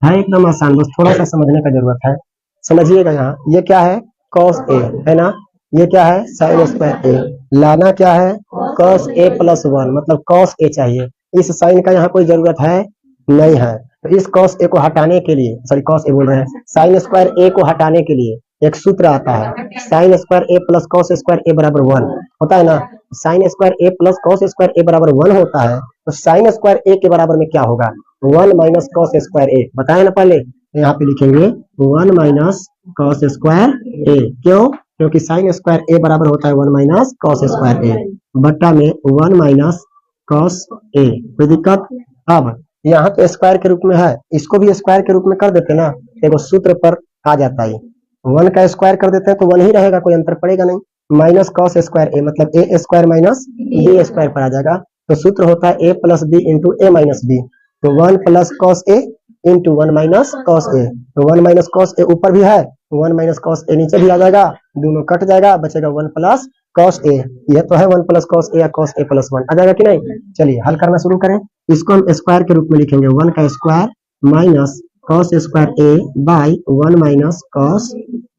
है एकदम आसान, बस थोड़ा सा समझने का जरूरत है। समझिएगा, यहाँ ये क्या है, कॉस ए है ना, ये क्या है साइन स्क्वायर ए, लाना क्या है कॉस ए प्लस 1, मतलब कॉस ए चाहिए। इस साइन का यहाँ कोई जरूरत है नहीं है, तो इस कॉस ए को हटाने के लिए, सॉरी कॉस ए बोल रहे हैं, साइन स्क्वायर ए को हटाने के लिए एक सूत्र आता है, sign square A plus cos square ए बराबर 1 होता है ना। Sign square A plus cos square ए बराबर 1 होता है, तो साइन स्क्वायर ए के बराबर में क्या होगा, 1 माइनस कॉस स्क्वायर ए, बताए ना पहले, तो यहाँ पे लिखेंगे 1 माइनस कॉस स्क्वायर ए, क्यों, क्योंकि साइन स्क्वायर ए बराबर होता है 1 माइनस कॉस स्क्वायर ए, बट्टा में 1 माइनस कॉस ए, कोई दिक्कत। अब यहाँ तो स्क्वायर के रूप में है, इसको भी स्क्वायर के रूप में कर देते ना, देखो सूत्र पर आ जाता है, 1 का स्क्वायर कर देते हैं तो 1 ही रहेगा, कोई अंतर पड़ेगा नहीं, माइनस कॉस स्क्वायर ए मतलब ए स्क्वायर माइनस बी स्क्वायर पर आ जाएगा, तो सूत्र होता है ए plus B into A minus B, तो 1 प्लस कॉस ए इंटू 1 माइनस कॉस ए, तो 1 माइनस कॉस ए ऊपर भी है, 1 माइनस कॉस ए नीचे भी आ जाएगा, दोनों कट जाएगा, बचेगा 1 प्लस कॉस ए, यह तो है 1 प्लस कॉस ए या कॉस ए प्लस 1 आ जाएगा कि नहीं। चलिए हल करना शुरू करें, इसको हम स्क्वायर के रूप में लिखेंगे, 1 का square minus cos square A by 1 minus cos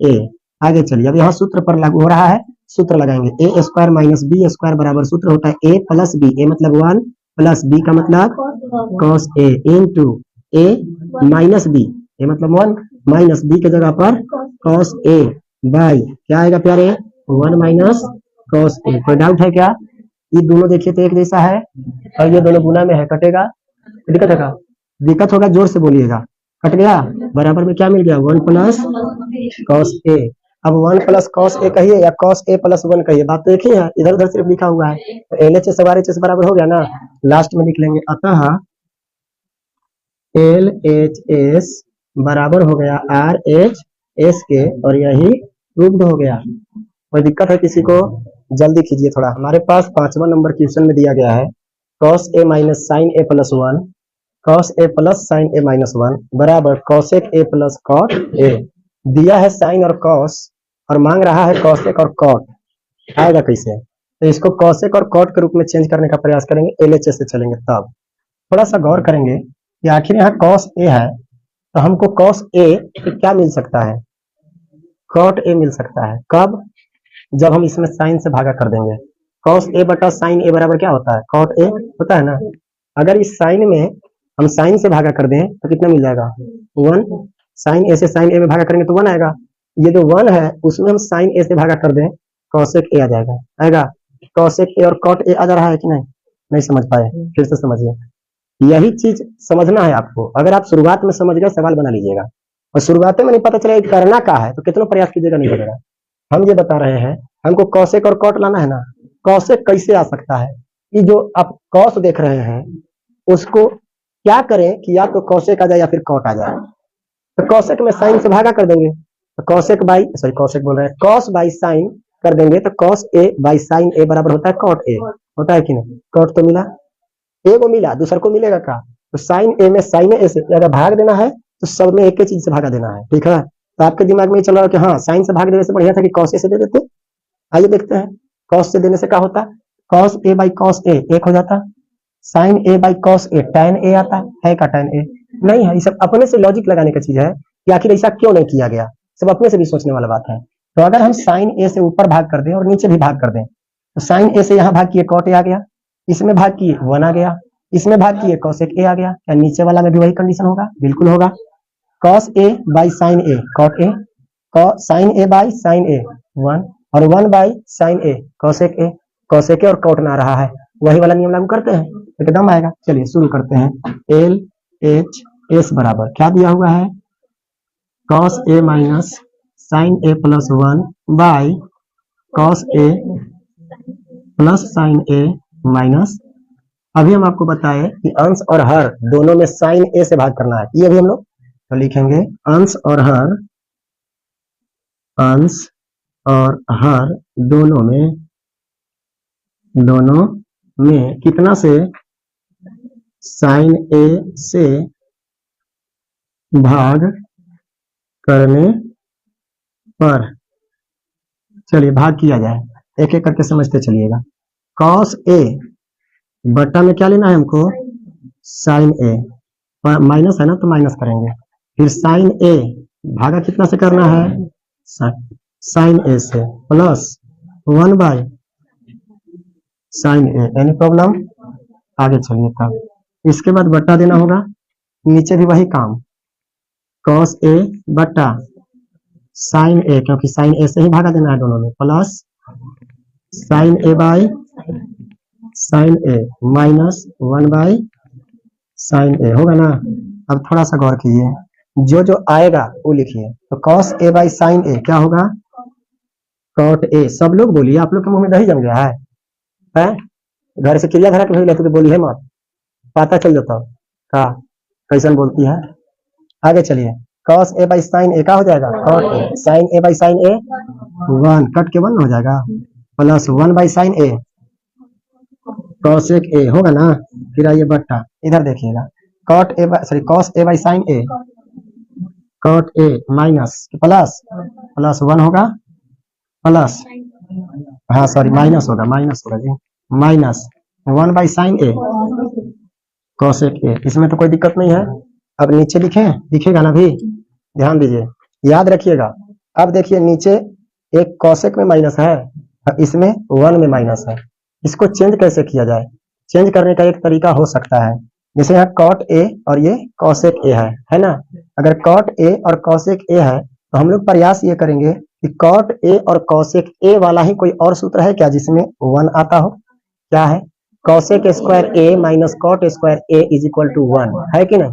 A. आगे चलिए, अब यहाँ सूत्र पर लागू हो रहा है, सूत्र लगाएंगे, ए स्क्वायर माइनस बी स्क्वायर बराबर सूत्र होता है ए प्लस बी, ए मतलब 1 प्लस बी का मतलब cos A into A minus B, ए मतलब 1 माइनस बी के जगह पर कॉस ए बाई क्या आएगा प्यारे 1 माइनस कॉस ए। कोई डाउट है क्या, ये दोनों देखिए तो एक जैसा है और ये दोनों गुना में है, कटेगा, दिक्कत होगा, दिक्कत होगा जोर से बोलिएगा, कट गया, बराबर में क्या मिल गया 1 प्लस कॉस ए। अब 1 प्लस कॉस ए कहिए या कॉस ए प्लस 1 कहिए, बात तो एक ही है, इधर उधर सिर्फ लिखा हुआ है, तो L H S R H S बराबर हो गया ना, लास्ट में लिख लेंगे, अतः एल एच एस बराबर हो गया आर एच एस के, और यही प्रूव्ड हो गया। कोई दिक्कत है किसी को, जल्दी कीजिए थोड़ा, हमारे पास 5वां नंबर क्वेश्चन में दिया गया है, cos A minus sine A plus 1, cos A plus sine A minus 1 बराबर cosec A plus cot A, दिया है साइन और कॉस और मांग रहा है कॉसेक और कॉट, आएगा कैसे, तो इसको कॉसेक और कॉट के रूप में चेंज करने का प्रयास करेंगे, एलएचएस से चलेंगे, तब थोड़ा सा गौर करेंगे कि आखिर यहाँ कॉस ए है, तो हमको कॉस ए क्या मिल सकता है, कॉट ए मिल सकता है, कब, जब हम इसमें साइन से भागा कर देंगे, कॉस ए बटा साइन ए बराबर क्या होता है कॉट ए होता है ना, अगर इस साइन में हम साइन से भागा कर दें तो कितना मिल जाएगा 1, साइन ए से साइन ए में भागा करेंगे तो 1 आएगा, ये जो 1 है उसमें हम साइन ए से भागा कर दें कॉसेक ए आ जाएगा, आएगा, कॉसेक ए और कॉट ए आ जा रहा है कि नहीं, नहीं समझ पाए, फिर से समझिए, यही चीज समझना है आपको, अगर आप शुरुआत में समझ गए सवाल बना लीजिएगा, और शुरुआत में नहीं पता चला करना क्या है तो कितना प्रयास कीजिएगा नहीं बनेगा। हम ये बता रहे हैं हमको कॉसेक और कॉट लाना है ना, कॉसेक कैसे आ सकता है, ये जो आप कॉस देख रहे हैं उसको क्या करें कि या तो कॉसेक आ जाए या फिर कॉट आ जाए, तो कॉसेक में साइन से भागा कर देंगे, तो कॉसेक बाई सॉरी कॉसेक बोल रहे हैं कॉस बाई साइन कर देंगे, तो cos A by sine A बराबर होता है कॉट ए, होता है कि नहीं, कॉट तो मिला, ए को मिला, दूसर को मिलेगा क्या, तो साइन ए में साइन ए से अगर भाग देना है तो सब में एक ही चीज से भागा देना है, ठीक है, तो आपके दिमाग में ये चल रहा है कि हाँ साइन से भाग देने से बढ़िया था कि कॉस ए से दे देते, आइए देखते हैं, कॉस से देने से क्या होता, cos A by cos A एक हो जाता, sine A by cos A tan A आता है का टैन ए नहीं है, ये सब अपने से लॉजिक लगाने का चीज है कि आखिर ऐसा क्यों नहीं किया गया, सब अपने से भी सोचने वाला बात है। तो अगर हम साइन ए से ऊपर भाग कर दें और नीचे भी भाग कर दें, तो साइन ए से यहाँ भाग किए कॉट ए आ गया, इसमें भाग किए 1 आ गया, इसमें भाग किए कॉसेक ए आ गया, क्या नीचे वाला में भी वही कंडीशन होगा, बिल्कुल होगा, cos A by sine A cot A, sine A by sine A 1 और 1 by sine A cosec A, cosec A और कॉट ना रहा है, वही वाला नियम लागू करते हैं, एकदम आएगा। चलिए शुरू करते हैं, एल एच एस बराबर क्या दिया हुआ है, cos A minus sine A plus 1 by cos A plus sine A minus, अभी हम आपको बताए कि अंश और हर दोनों में साइन ए से भाग करना है, ये अभी हम लोग तो लिखेंगे अंश और हर, अंश और हर दोनों में कितना से साइन ए से भाग करने पर, चलिए भाग किया जाए, एक एक करके समझते चलिएगा, कॉस ए बटा में क्या लेना है हमको, साइन ए, माइनस है ना तो माइनस करेंगे, फिर साइन ए भागा कितना से करना है, साइन ए से, प्लस 1/, साइन ए। एनी प्रॉब्लम, आगे चलिए तब। इसके बाद बट्टा देना होगा, नीचे भी वही काम, कॉस ए बट्टा साइन ए, क्योंकि साइन ए से ही भागा देना है दोनों में, plus sine A by sine A minus 1/, sine A होगा ना। अब थोड़ा सा गौर कीजिए, जो जो आएगा वो लिखिए। तो cos A by sine A क्या होगा, कॉट ए। सब लोग बोलिए, आप लोग के मुंह में दही जम गया है? घर से क्रिया धरा के भेज लेते तो बोलिए मत, पता चल जाता का कैसन बोलती है। आगे चलिए, cos A by sine A क्या हो जाएगा, cot A, sine A by sine A 1 cut के 1 हो जाएगा, plus 1/, sine A cosec A होगा ना। फिर आइए बट्टा, इधर देखिएगा, cot A sorry cos A by sine A, cot A minus plus 1 होगा, प्लस हाँ सॉरी माइनस होगा जी, minus 1/, sine A cosec A. इसमें तो कोई दिक्कत नहीं है। अब नीचे दिखेगा ना भी, ध्यान दीजिए, याद रखिएगा। अब देखिए नीचे एक कॉसेक में माइनस है और इसमें 1 में माइनस है। इसको चेंज कैसे किया जाए, चेंज करने का एक तरीका हो सकता है, जैसे यहाँ कॉट ए और ये कॉसेक ए है ना। अगर कॉट ए और कॉसेक ए है तो हम लोग प्रयास ये करेंगे कि कॉट ए और कॉसेक ए वाला ही कोई और सूत्र है क्या जिसमें 1 आता हो। क्या है, cosec square A minus cot square A is equal to 1 है कि नहीं।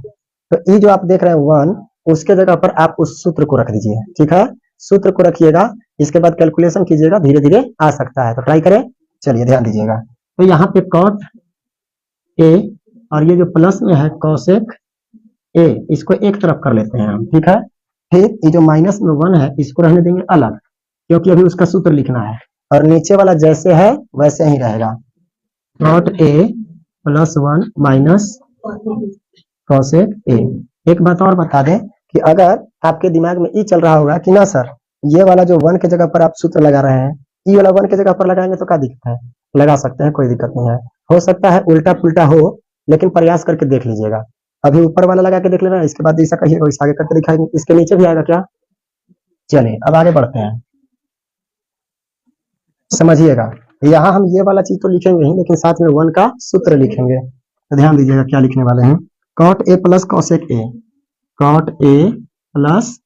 तो ये जो आप देख रहे हैं 1, उसके जगह पर आप उस सूत्र को रख दीजिए, ठीक है। सूत्र को रखिएगा, इसके बाद कैलकुलेशन कीजिएगा, धीरे धीरे आ सकता है, तो ट्राई करें। चलिए ध्यान दीजिएगा, तो यहाँ पे कॉट ए और ये जो प्लस में है कॉसेक ए, इसको एक तरफ कर लेते हैं हम, ठीक है। फिर ये जो माइनस में 1 है इसको रहने देंगे अलग, क्योंकि अभी उसका सूत्र लिखना है, और नीचे वाला जैसे है वैसे ही रहेगा, cot A plus 1 minus cosec A. एक बात और बता दें कि अगर आपके दिमाग में ये चल रहा होगा कि ना सर ये वाला जो 1 के जगह पर आप सूत्र लगा रहे हैं, ये वाला 1 के जगह पर लगाएंगे तो क्या दिक्कत है, लगा सकते हैं, कोई दिक्कत नहीं है। हो सकता है उल्टा पुल्टा हो, लेकिन प्रयास करके देख लीजिएगा। अभी ऊपर वाला लगा के देख लेना, इसके बाद ऐसा कहिएगा, इस आगे करके दिखाएंगे, इसके नीचे भी आएगा क्या। चलिए अब आगे बढ़ते हैं, समझिएगा। यहाँ हम ये वाला चीज तो लिखेंगे ही, लेकिन साथ में 1 का सूत्र लिखेंगे। तो ध्यान दीजिएगा क्या लिखने वाले हैं, cot A plus cosec A, cot A plus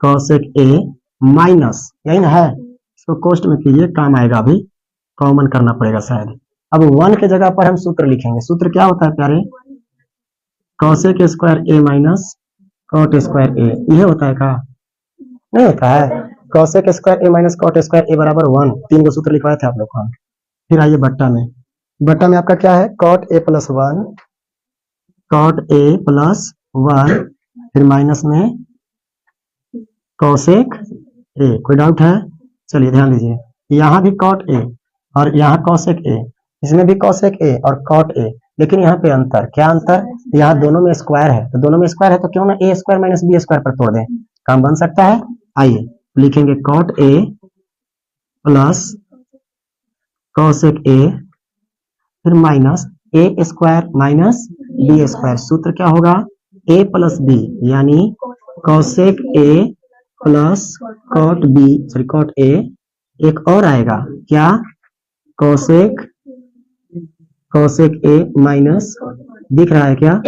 cosec A minus, यही ना है, इसको कोष्ट में कीजिए, काम आएगा, अभी कॉमन करना पड़ेगा शायद। अब 1 के जगह पर हम सूत्र लिखेंगे। सूत्र क्या होता है प्यारे, cosec square A minus cot square ए, यह होता है का, नहीं होता है। Cosec square A minus cot square ए बराबर 1, 3 को सूत्र लिखवाए थे आप लोग को। फिर आइए बट्टा में आपका क्या है, cot A plus 1, cot A plus 1, फिर माइनस में कॉसेक ए। कोई डाउट है, चलिए ध्यान दीजिए, यहाँ भी कॉट ए और यहाँ कॉसेक ए, इसमें भी कॉसेक ए और कॉट ए, लेकिन यहाँ पे अंतर, क्या अंतर, यहाँ दोनों में स्क्वायर है, तो दोनों में स्क्वायर है तो क्यों ना A square minus B square पर तोड़ दें, काम बन सकता है। आइए लिखेंगे cot A plus cosec A, फिर minus A square minus B square. सूत्र क्या होगा, ए प्लस बी, यानी cosec A plus cot B, sorry cot A, एक और आएगा क्या, कॉसेक ए माइनस, दिख रहा है क्या,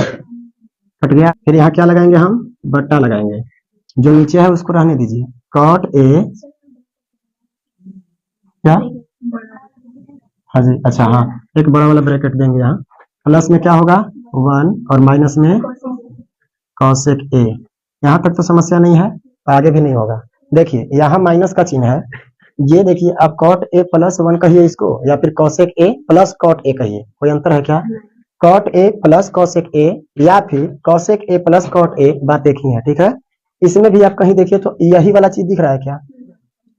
कट गया। फिर यहाँ क्या लगाएंगे हम, बट्टा लगाएंगे, जो नीचे है उसको रहने दीजिए, कॉट ए क्या, हाँ जी, अच्छा हाँ, एक बड़ा वाला ब्रैकेट देंगे यहाँ, प्लस में क्या होगा 1 और माइनस में कॉसेक ए। यहाँ तक तो समस्या नहीं है, आगे भी नहीं होगा। देखिए यहाँ माइनस का चिन्ह है, ये देखिए, आप कॉट ए प्लस 1 कहिए इसको, या फिर cosec A plus cot A कहिए, कोई अंतर है क्या, cot A plus cosec A या फिर cosec A plus cot A, बात एक ही है, ठीक है। इसमें भी आप कहीं देखिए तो यही वाला चीज दिख रहा है क्या,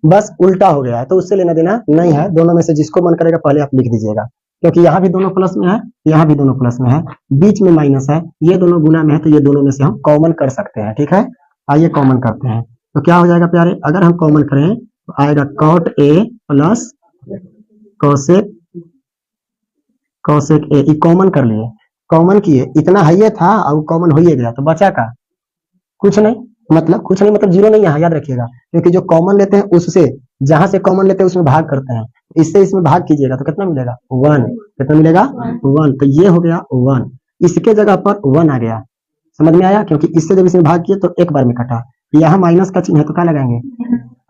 बस उल्टा हो गया है, तो उससे लेना देना नहीं है। दोनों में से जिसको मन करेगा पहले आप लिख दीजिएगा, क्योंकि यहाँ भी दोनों प्लस में है, यहाँ भी दोनों प्लस में है, बीच में माइनस है, ये दोनों गुना में है, तो ये दोनों में से हम कॉमन कर सकते हैं, ठीक है। आइए कॉमन करते हैं, तो क्या हो जाएगा प्यारे, अगर हम कॉमन करें तो आएगा cot A plus cosec cosec A, ये कॉमन कर लिए, कॉमन किए, इतना है ये था और कॉमन हो ही गया, तो बचा का कुछ नहीं, मतलब कुछ नहीं मतलब जीरो नहीं, यहाँ याद रखिएगा, क्योंकि जो कॉमन लेते हैं उससे, जहां से कॉमन लेते हैं उसमें भाग करते हैं, इससे इसमें भाग कीजिएगा तो कितना मिलेगा 1, कितना मिलेगा 1, तो ये हो गया 1, इसके जगह पर 1 आ गया, समझ में आया, क्योंकि इससे जब इसमें भाग किए तो एक बार में कटा, यहाँ माइनस का चिन्ह है तो क्या लगाएंगे,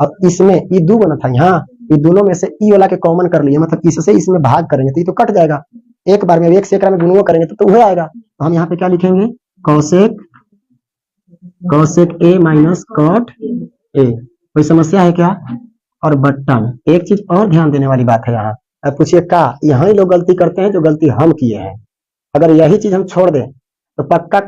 अब इसमें ये दो बना था यहाँ, ये दोनों में से ई वाला के कॉमन कर लिए, मतलब इससे इसमें भाग करेंगे तो ये तो कट जाएगा, एक बार में एक से एक में गुणा करेंगे तो वह आएगा, तो हम यहाँ पे क्या लिखेंगे, cosec cosec A minus cot A, कोई समस्या है क्या, और बटन, एक चीज और ध्यान देने वाली बात है यहाँ, अब पूछिए का, यहाँ ही लोग गलती करते हैं जो गलती हम किए हैं, अगर यही चीज हम छोड़ दें तो पक्का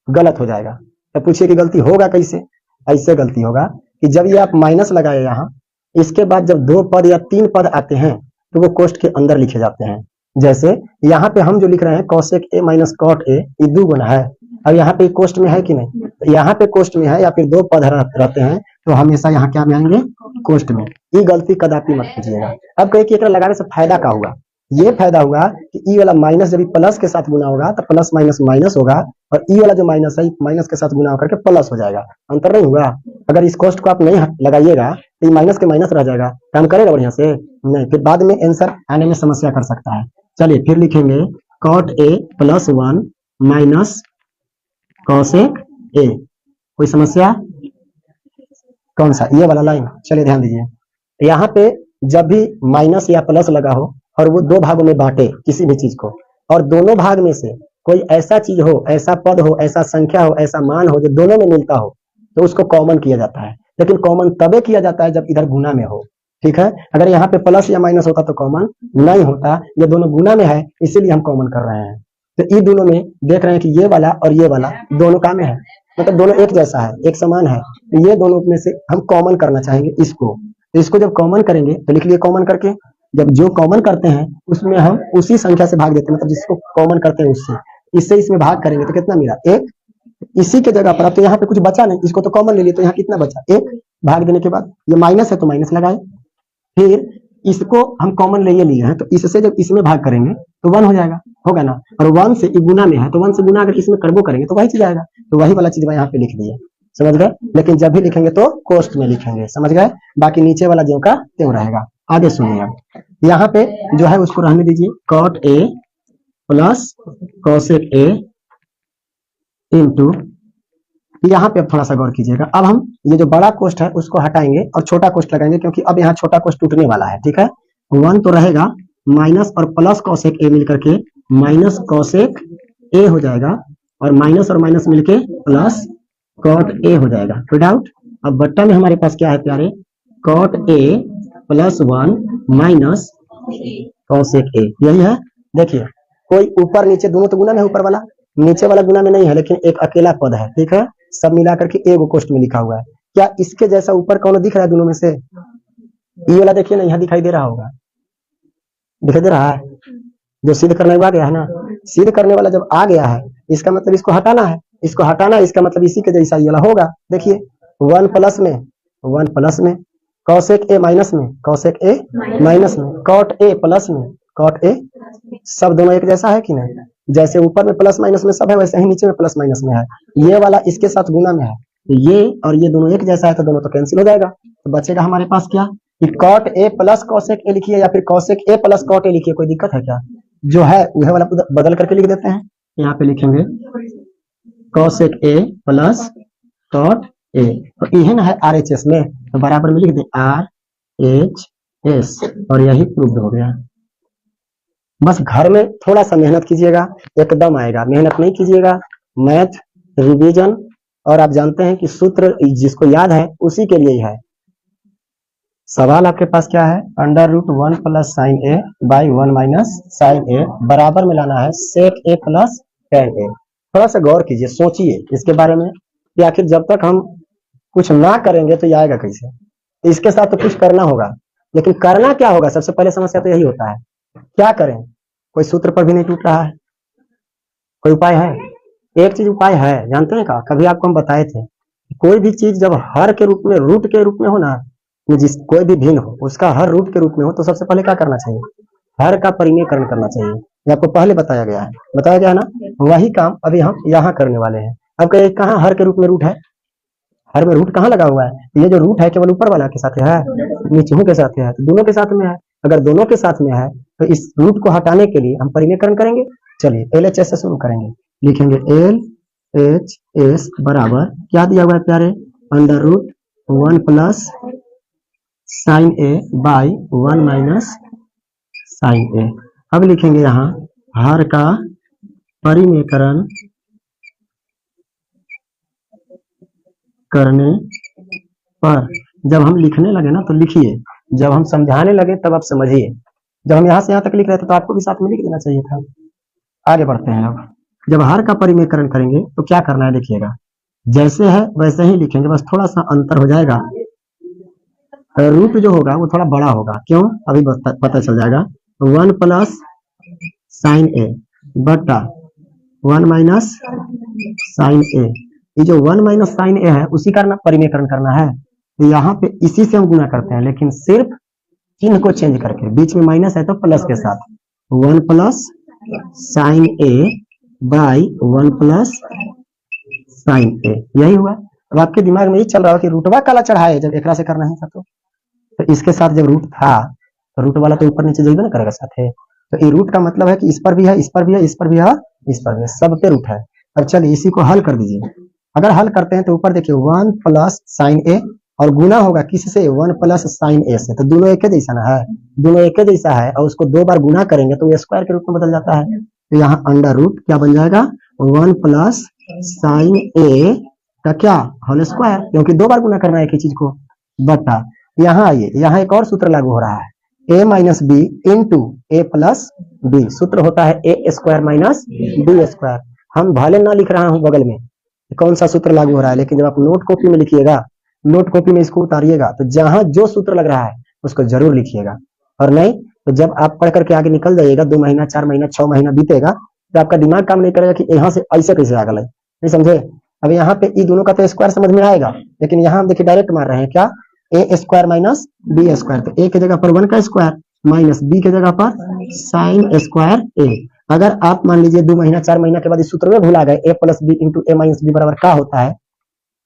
गलत हो जाएगा, तो पूछिए कि गलती होगा कैसे, ऐसे गलती होगा कि जब ये आप माइनस लगाए यहाँ, इसके बाद जब 2 पद या 3 पद आते हैं तो वो कोष्ठ के अंदर लिखे जाते हैं, जैसे यहाँ पे हम जो लिख रहे हैं cosec A minus cot A, ये 2 गुना है, अब यहाँ पे कोष्ठ में है कि नहीं, तो यहाँ पे कोष्ठ में है या फिर 2 पद रहते हैं तो हमेशा यहाँ क्या में आएंगे, कोष्ठ में, ये गलती कदापि मत कीजिएगा। अब कहे कि लगाने से फायदा क्या हुआ, ये फायदा हुआ कि ई वाला माइनस जब प्लस के साथ गुना होगा तो प्लस माइनस माइनस होगा, और ई वाला जो माइनस है माइनस के साथ गुना होकर के प्लस हो जाएगा, अंतर नहीं हुआ, अगर इस कोष्ठ को आप नहीं लगाइएगा तो ये माइनस के माइनस रह जाएगा, काम करेगा बढ़िया से नहीं, फिर बाद में आंसर आने में समस्या कर सकता है। चलिए फिर लिखेंगे cot A plus 1 minus cosec A, कोई समस्या, कौन सा, ये वाला लाइन, चलिए ध्यान दीजिए, यहाँ पे जब भी माइनस या प्लस लगा हो और वो 2 भागों में बांटे किसी भी चीज को, और दोनों भाग में से कोई ऐसा चीज हो, ऐसा पद हो, ऐसा संख्या हो, ऐसा मान हो जो दोनों में मिलता हो, तो उसको कॉमन किया जाता है, लेकिन कॉमन तबे किया जाता है जब इधर गुना में हो, ठीक है, अगर यहाँ पे प्लस या माइनस होता तो कॉमन नहीं होता, ये दोनों गुना में है इसीलिए हम कॉमन कर रहे हैं, तो ये दोनों में देख रहे हैं कि ये वाला और ये वाला दोनों का में है, मतलब दोनों एक जैसा है, एक समान है, तो ये दोनों में से हम कॉमन करना चाहेंगे इसको, तो इसको जब कॉमन करेंगे तो लिख लिए कॉमन करके, जब जो कॉमन करते हैं उसमें हम उसी संख्या से भाग देते हैं, मतलब जिसको कॉमन करते हैं उससे, इससे इसमें भाग करेंगे तो कितना मिला 1, इसी के जगह पर अब तो यहाँ पे कुछ बचा नहीं, इसको तो कॉमन ले लिए तो यहाँ कितना बचा 1, भाग देने के बाद ये माइनस है तो माइनस लगाए, फिर इसको हम कॉमन ले लिए हैं तो इससे जब इसमें भाग करेंगे तो 1 हो जाएगा, होगा ना, और 1 से गुना में है तो 1 से गुना अगर इसमें करबो करेंगे तो वही चीज आएगा, तो वही वाला चीज मैं यहाँ पे लिख दिए, समझ गए, लेकिन जब भी लिखेंगे तो कोष्ठ में लिखेंगे, समझ गए, बाकी नीचे वाला जो का त्यों रहेगा। आगे सुनिए, अब यहाँ पे जो है उसको रहने दीजिए, cot A plus cosec A into, यहाँ पे अब थोड़ा सा गौर कीजिएगा, अब हम ये जो बड़ा कोष्ठ है उसको हटाएंगे और छोटा कोष्ठ लगाएंगे, क्योंकि अब यहाँ छोटा कोष्ठ टूटने वाला है, ठीक है, 1 तो रहेगा, माइनस और प्लस कॉसेक ए मिलकर के माइनस कॉसेक ए हो जाएगा, और माइनस मिलके प्लस कॉट ए हो जाएगा, कोई डाउट, अब बट्टा में हमारे पास क्या है प्यारे, cot A plus 1 minus cosec A, यही है, देखिए कोई ऊपर नीचे दोनों तो गुना में, ऊपर वाला नीचे वाला गुना में नहीं है, लेकिन एक अकेला पद है, ठीक है, सब मिलाकर के एक कोष्ठ में लिखा हुआ है, क्या इसके जैसा ऊपर कौन दिख रहा है दोनों में से, ये वाला देखिए ना, यहाँ दिखाई दे रहा होगा, दिखाई दे रहा है, जो सिद्ध करने वाला गया है ना, सिद्ध करने वाला जब आ गया है इसका मतलब इसको हटाना है, इसको हटाना है, इसका मतलब इसी के जैसा ये वाला होगा, देखिए 1 प्लस में कॉसेक ए माइनस में, कॉसेक ए माइनस में, कॉट ए प्लस में, कॉट ए, सब दोनों एक जैसा है कि नहीं, जैसे ऊपर में प्लस माइनस में सब है वैसे ही नीचे में प्लस माइनस में है, ये वाला इसके साथ गुना में है, तो ये और ये दोनों एक जैसा है तो दोनों तो कैंसिल हो जाएगा, तो बचेगा हमारे पास क्या, कि cot A plus cosec A लिखिए या फिर cosec A plus cot A लिखिए, कोई दिक्कत है क्या, जो है वह वाला बदल करके लिख देते हैं, यहाँ पे लिखेंगे cosec A plus cot A, तो ये है ना है RHS में, तो बराबर में लिख दे RHS, और यही प्रूव हो गया। बस घर में थोड़ा सा मेहनत कीजिएगा, एकदम आएगा, मेहनत नहीं कीजिएगा, मैथ रिवीजन, और आप जानते हैं कि सूत्र जिसको याद है उसी के लिए ही है। सवाल आपके पास क्या है, √1 plus sine A by 1 minus sine A बराबर में लाना है सेक ए प्लस टेन ए। थोड़ा सा गौर कीजिए, सोचिए इसके बारे में कि आखिर जब तक हम कुछ ना करेंगे तो ये आएगा कैसे, इसके साथ तो कुछ करना होगा, लेकिन करना क्या होगा, सबसे पहले समस्या तो यही होता है, क्या करें, कोई सूत्र पर भी नहीं टूट रहा है, कोई उपाय है, एक चीज उपाय है, जानते हैं का, कभी आपको हम बताए थे, कोई भी चीज जब हर के रूप में, रूट के रूप में हो ना, जिस कोई भी भिन्न हो उसका हर रूट के रूप में हो, तो सबसे पहले क्या करना चाहिए, हर का परिमेयकरण करना चाहिए, ये आपको पहले बताया गया है ना। वही काम अभी हम यहाँ करने वाले हैं। अब कहे कहाँ हर के रूप में रूट है, हर में रूट कहाँ लगा हुआ है, ये जो रूट है केवल ऊपर वाला के साथ है, नीचे के साथ है, तो दोनों के साथ में है। अगर दोनों के साथ में है तो इस रूट को हटाने के लिए हम परिमेयकरण करेंगे। चलिए LHS से शुरू करेंगे, लिखेंगे LHS बराबर क्या दिया हुआ है प्यारे, under root 1 plus sine A by 1 minus sine A. अब लिखेंगे यहाँ हर का परिमेयकरण करने पर, जब हम लिखने लगे ना तो लिखिए, जब हम समझाने लगे तब आप समझिए। जब हम यहाँ से यहाँ तक लिख रहे थे तो आपको भी साथ में लिख देना चाहिए था। आगे बढ़ते हैं। अब जब हर का परिमेयकरण करेंगे तो क्या करना है देखिएगा, जैसे है वैसे ही लिखेंगे, बस थोड़ा सा अंतर हो जाएगा। रूट जो होगा वो थोड़ा बड़ा होगा, क्यों अभी पता चल जाएगा। 1 प्लस साइन ए बटा 1 माइनस साइन ए। ये जो 1 माइनस साइन ए है उसी का परिमेयकरण करना है, तो यहाँ पे इसी से हम गुना करते हैं, लेकिन सिर्फ चिन्ह को चेंज करके, बीच में माइनस है तो प्लस के साथ 1 plus sine A by 1 plus sine A, यही हुआ। अब आपके दिमाग में ये चल रहा है कि रूटवा काला चढ़ाए, जब एकरा से करना ही था तो इसके साथ जब रूट था तो रूट वाला तो ऊपर नीचे जाइए ना करेगा साथ है, तो ये रूट का मतलब है कि इस पर भी है, इस पर भी है, इस पर भी है, इस पर भी है, सब पे रूट है। अब चलिए इसी को हल कर दीजिए। अगर हल करते हैं तो ऊपर देखिए 1 प्लस साइन ए और गुना होगा किससे, 1 प्लस साइन ए से, तो दोनों एक जैसा ना है, दोनों एक जैसा है और उसको 2 बार गुना करेंगे तो स्क्वायर के रूप में बदल जाता है। तो यहाँ अंडर रूट क्या बन जाएगा, 1 प्लस साइन ए का क्या होल स्क्वायर, क्योंकि 2 बार गुना करना है एक ही चीज को, बटा यहाँ आइए, यहाँ एक और सूत्र लागू हो रहा है, a minus B into A plus B. सूत्र होता है A square minus B square. हम भले ना लिख रहा हूं बगल में कौन सा सूत्र लागू हो रहा है, लेकिन जब आप नोट कॉपी में लिखिएगा, नोट कॉपी में इसको उतारिएगा तो जहां जो सूत्र लग रहा है उसको जरूर लिखिएगा, और नहीं तो जब आप पढ़ करके आगे निकल जाइएगा, 2 महीना 4 महीना 6 महीना बीतेगा तो आपका दिमाग काम नहीं करेगा कि यहाँ से ऐसे कैसे आगे लगे, नहीं समझे। अब यहाँ पे ई दोनों का तो स्क्वायर समझ में आएगा, लेकिन यहाँ हम देखिए डायरेक्ट मार रहे हैं क्या, ए स्क्वायर माइनस बी स्क्वायर, तो ए की जगह पर 1 का स्क्वायर माइनस बी की जगह पर साइन स्क्वायर ए। अगर आप मान लीजिए 2 महीना 4 महीना के बाद इस सूत्र में भूल आ गए, ए plus B into A minus B बराबर क्या होता है,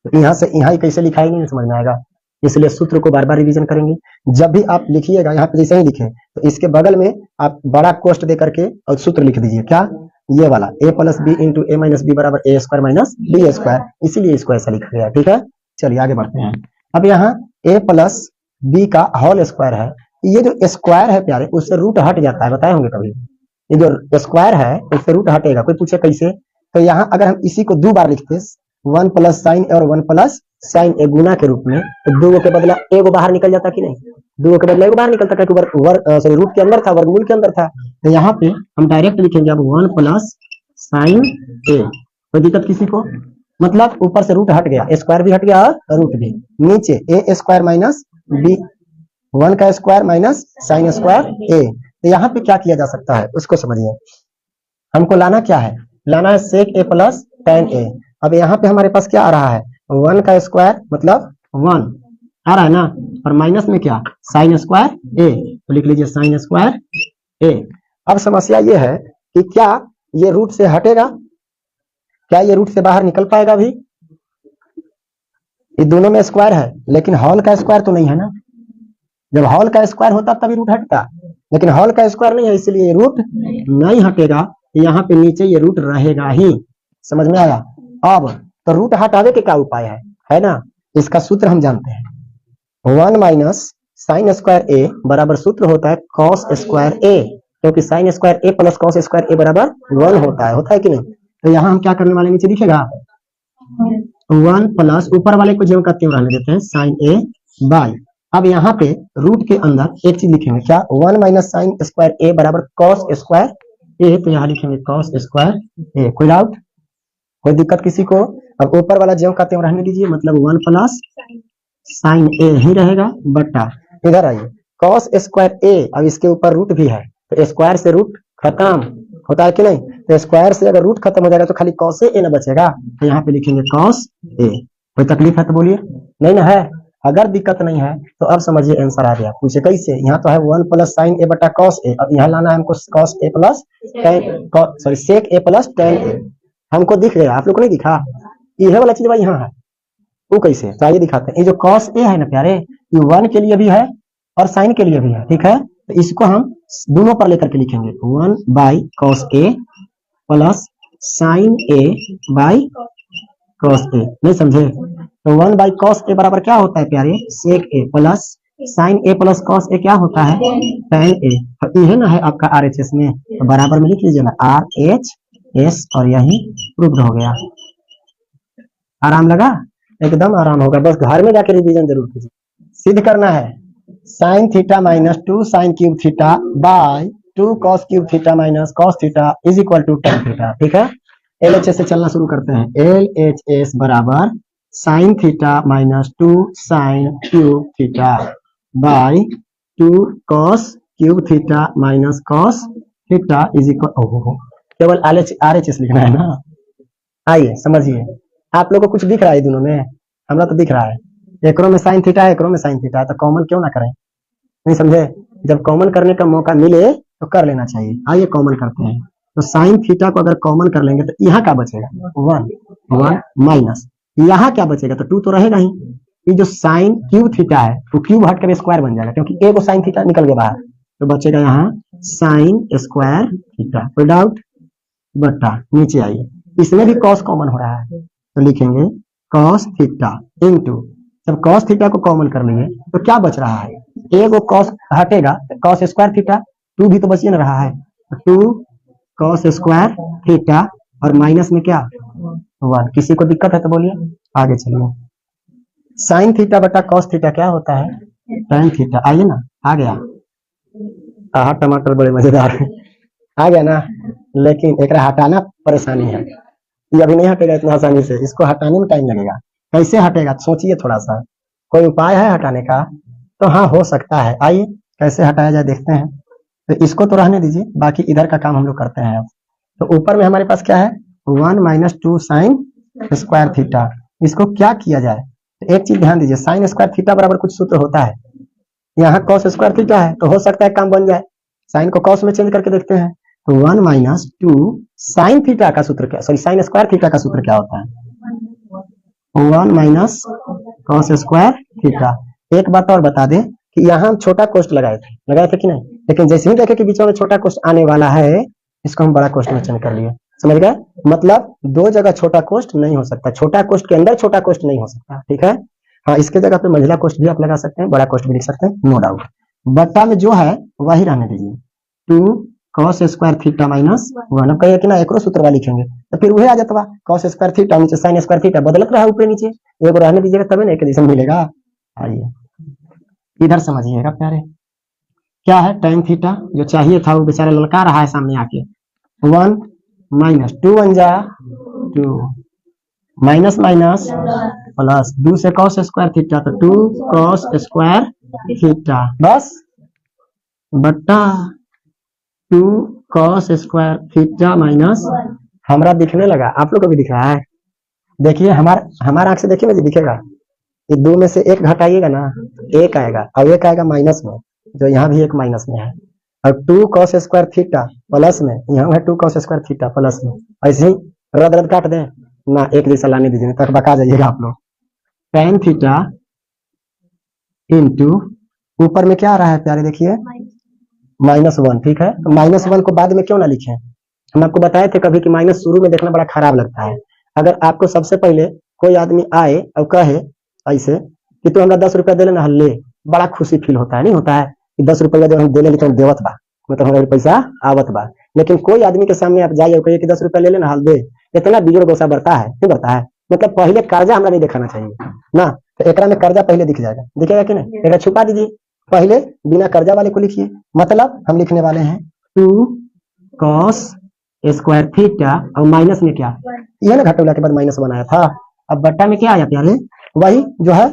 तो यहाँ से यहाँ ही कैसे लिखाएंगे नहीं समझ में आएगा, इसलिए सूत्र को बार बार रिवीजन करेंगे। जब भी आप लिखिएगा यहाँ पे जैसे ही लिखे तो इसके बगल में आप बड़ा कोष्ट दे करके और सूत्र लिख दीजिए, क्या ये वाला, ए plus B into A minus B बराबर ए स्क्वायर माइनस बी स्क्वायर, इसीलिए इसको ऐसा लिखा गया, ठीक है। चलिए आगे बढ़ते हैं। अब यहाँ ए प्लस बी का होल स्क्वायर है, ये जो स्क्वायर है प्यारे उससे रूट हट जाता है, बताए होंगे कभी, ये जो स्क्वायर है उससे रूट हटेगा, कोई पूछे कैसे, तो यहाँ अगर हम इसी को 2 बार लिखते 1 प्लस साइन ए और 1 प्लस साइन ए गुना के रूप में, तो 2 के बदला एगो बाहर निकल जाता कि नहीं, 2 के बदला एगो बाहर निकलता, क्योंकि रूट के अंदर था, वर्गमूल के अंदर था। तो यहाँ पे हम डायरेक्ट लिखेंगे अब 1 प्लस साइन ए, कोई दिक्कत किसी को, मतलब ऊपर से रूट हट गया, स्क्वायर भी हट गया और रूट भी, नीचे ए स्क्वायर माइनस बी 1 का स्क्वायर माइनस साइन स्क्वायर ए। तो यहाँ पे क्या किया जा सकता है उसको समझिए, हमको लाना क्या है, लाना है सेक ए प्लस टेन ए। अब यहाँ पे हमारे पास क्या आ रहा है, 1 का स्क्वायर मतलब 1 आ रहा है ना, और माइनस में क्या साइन स्क्वायर ए, तो लिख लीजिए साइन स्क्वायर ए। अब समस्या ये है कि क्या ये रूट से हटेगा, क्या ये रूट से बाहर निकल पाएगा भी, ये दोनों में स्क्वायर है लेकिन हॉल का स्क्वायर तो नहीं है ना, जब हॉल का स्क्वायर होता तभी रूट हटता, लेकिन हॉल का स्क्वायर नहीं है इसलिए ये रूट नहीं हटेगा, यहाँ पे नीचे ये रूट रहेगा ही, समझ में आया। अब तो रूट हटावे के क्या उपाय है ना, इसका सूत्र हम जानते हैं, 1 माइनस साइन स्क्वायर ए बराबर सूत्र होता है कॉस स्क्वायर ए, क्योंकि sign square A plus cos square ए बराबर 1 होता है कि नहीं। तो यहाँ हम क्या करने वाले, नीचे दिखेगा 1 प्लस ऊपर वाले को जो कहते हैं रहने देते हैं साइन ए बाई, अब यहाँ पे रूट के अंदर एक चीज लिखेंगे क्या, 1 माइनस साइन स्क्वायर ए बराबर कॉस स्क्वायर ए, तो यहाँ लिखेंगे कॉस स्क्वायर ए। कोई डाउट, कोई दिक्कत किसी को। अब ऊपर वाला जो कहते हैं रहने दीजिए, मतलब 1 प्लस साइन ए ही रहेगा, बटा इधर आइए कॉस स्क्वायर ए, अब इसके ऊपर रूट भी है तो स्क्वायर से रूट खत्म होता है कि नहीं, तो स्क्वायर से अगर रूट खत्म हो जाएगा तो खाली कॉस ए ना बचेगा, तो यहाँ पे लिखेंगे कॉस ए। कोई तकलीफ है तो बोलिए, नहीं ना है। अगर दिक्कत नहीं है तो अब समझिए आंसर आ गया। पूछे कैसे, यहाँ तो है 1 प्लस साइन ए बटा कॉस ए, अब यहाँ लाना है हमको cos A plus sorry sec A plus ten ए। हमको दिख गया, आप लोग को नहीं दिखा? ये वाला चीज भाई यहाँ है, वो कैसे, तो आइए दिखाते हैं। ये जो कॉस ए है ना प्यारे, ये 1 के लिए भी है और साइन के लिए भी है, ठीक है। तो इसको हम दोनों पर लेकर के लिखेंगे 1 by cos A plus sine A by cos A, नहीं समझे? तो 1 बाई कॉस ए बराबर क्या होता है प्यारे, सेक ए plus sine A plus cos ए क्या होता है, टेन ए। तो ये है ना है आपका आर एच एस में, तो बराबर में लिख लीजिए ना आर एच एस, और यही प्रूव्ड हो गया। आराम लगा? एकदम आराम होगा, बस घर में जाकर रिवीजन जरूर कीजिए। सिद्ध करना है sine theta minus 2 sine cube theta by 2 cos cube theta minus cos theta is equal to tan theta, ठीक है। एल एच एस से चलना शुरू करते हैं। एल एच एस बराबर sign theta minus 2 sine cube theta by 2 cos cube theta minus cos theta is equal, ओहो केवल आर एच एस लिखना है ना। आइए समझिए, आप लोगों को कुछ दिख रहा है दोनों में? हमरा तो दिख रहा है, एकरों में साइन थीटा है, एकरों में साइन थीटा है, तो कॉमन क्यों ना करें? नहीं समझे? जब कॉमन करने का मौका मिले तो कर लेना चाहिए। आइए कॉमन करते हैं। तो साइन थीटा को अगर कॉमन कर लेंगे तो यहाँ क्या बचेगा, 1 माइनस यहाँ क्या बचेगा, तो 2 तो रहेगा ही। ये जो साइन क्यूब थीटा है वो क्यूब हट कर स्क्वायर बन जाएगा, क्योंकि ए को साइन थीटा निकल गया बाहर, तो बचेगा यहाँ साइन स्क्वायर थीटा। कोई डाउट? बट्टा नीचे आइए, इसमें भी कॉस कॉमन हो रहा है, तो लिखेंगे कॉस थीटा इनटू, जब कॉस थीटा को कॉमन कर लेंगे तो क्या बच रहा है, ए को कॉस हटेगा, कॉस स्क्वायर थीटा, 2 भी तो बच ही ना रहा है, 2 कॉस स्क्वायर थीटा और माइनस में क्या 1। किसी को दिक्कत है तो बोलिए, आगे चलिए। साइन थीटा बटा कॉस थीटा क्या होता है, टेन थीटा। आइए ना, आ गया। आहा टमाटर बड़े मजेदार है, आ गया ना। लेकिन एक हटाना परेशानी है, ये अभी नहीं हटेगा इतना आसानी से, इसको हटाने में टाइम लगेगा। कैसे हटेगा सोचिए थोड़ा सा, कोई उपाय है हटाने का? तो हाँ हो सकता है, आइए कैसे हटाया जाए देखते हैं। तो इसको तो रहने दीजिए, बाकी इधर का काम हम लोग करते हैं अब। तो ऊपर में हमारे पास क्या है, 1 माइनस 2 साइन स्क्वायर थीटा, इसको क्या किया जाए? तो एक चीज ध्यान दीजिए, साइन स्क्वायर थीटा बराबर कुछ सूत्र होता है, यहाँ कॉस स्क्वायर थीटा है, तो हो सकता है काम बन जाए। साइन को कॉस में चेंज करके देखते हैं। तो 1 माइनस 2 साइन थीटा का सूत्र क्या, सॉरी साइन स्क्वायर थीटा का सूत्र क्या होता है, 1 माइनस कॉस स्क्वायर थीटा। एक बात और बता दें कि यहाँ हम छोटा कोष्ट लगाए थे कि नहीं, लेकिन जैसे ही देखे कि बीच में छोटा कोष्ट आने वाला है, इसको हम बड़ा कोष्ट में चेंज कर लिए। समझ गए? मतलब 2 जगह छोटा कोष्ट नहीं हो सकता, छोटा कोष्ट के अंदर छोटा कोष्ट नहीं हो सकता, ठीक है। हाँ, इसके जगह पे मंझला कोष्ट भी आप लगा सकते हैं, बड़ा कोष्ट भी लिख सकते हैं, नो डाउट। बट्टा में जो है वही रहने दीजिए, 2 कॉस स्क्वायर थीटा माइनस 1। अब कहिए कि ना एकरो सूत्र लिखेंगे, तो फिर वही आ जाता, कॉस स्क्वायर थीटा नीचे साइन स्क्वायर थीटा बदलत रहा ऊपर नीचे, एगो रहने दीजिएगा तभी ना एक जैसा मिलेगा। आइए इधर समझिएगा प्यारे, क्या है टेन थीटा, जो चाहिए था वो बेचारा ललका रहा है सामने आके। 1 माइनस 2 1 जा 2 माइनस माइनस प्लस 2 से कॉस स्क्वायर थीटा, तो 2 कॉस स्क्वायर थीटा बस बट्टा 2 कॉस स्क्वायर थीटा माइनस, हमारा दिखने लगा, आप लोग को भी दिख रहा है? देखिए हमारा आंख से देखिए मुझे दिखेगा, ये 2 में से 1 घटाइएगा ना, 1 आएगा, और 1 आएगा माइनस में, जो यहाँ भी 1 माइनस में है, और 2 कॉस स्क्वायर थीटा प्लस में, यहाँ है 2 कॉस स्क्वायर थीटा प्लस में। ऐसे ही रद रद काट दें ना, एक जैसा लाने दीजिए तक बका जाइएगा आप लोग। टेन थीटा इंटू ऊपर में क्या आ रहा है प्यारे, देखिए -1, ठीक है। तो -1 को बाद में क्यों ना लिखें, हम आपको बताए थे कभी कि माइनस शुरू में देखना बड़ा खराब लगता है। अगर आपको सबसे पहले कोई आदमी आए और कहे ऐसे कि तू हमरा 10 रुपया दे लेना, ले, बड़ा खुशी फील होता है, नहीं होता है कि 10 रुपया जो हम दे ले तो देवत बा, मतलब हमारे पैसा आवत बा। लेकिन कोई आदमी के सामने आप जाइए और कहिए कि 10 रुपया ले लेना, हाल दे, इतना बिजोड़ गोसा बढ़ता है, नहीं बढ़ता है? मतलब पहले कर्जा हमरा नहीं दिखाना चाहिए ना, तो एकरा में कर्जा पहले दिख जाएगा, दिखेगा कि नहीं? एकरा छुपा दीजिए, पहले बिना कर्जा वाले को लिखिए। मतलब हम लिखने वाले हैं 2 कॉस स्क्वायर थीटा और माइनस में क्या, ये ना घटोला के बाद -1 आया था। अब बट्टा में क्या आया प्यारे, वही जो है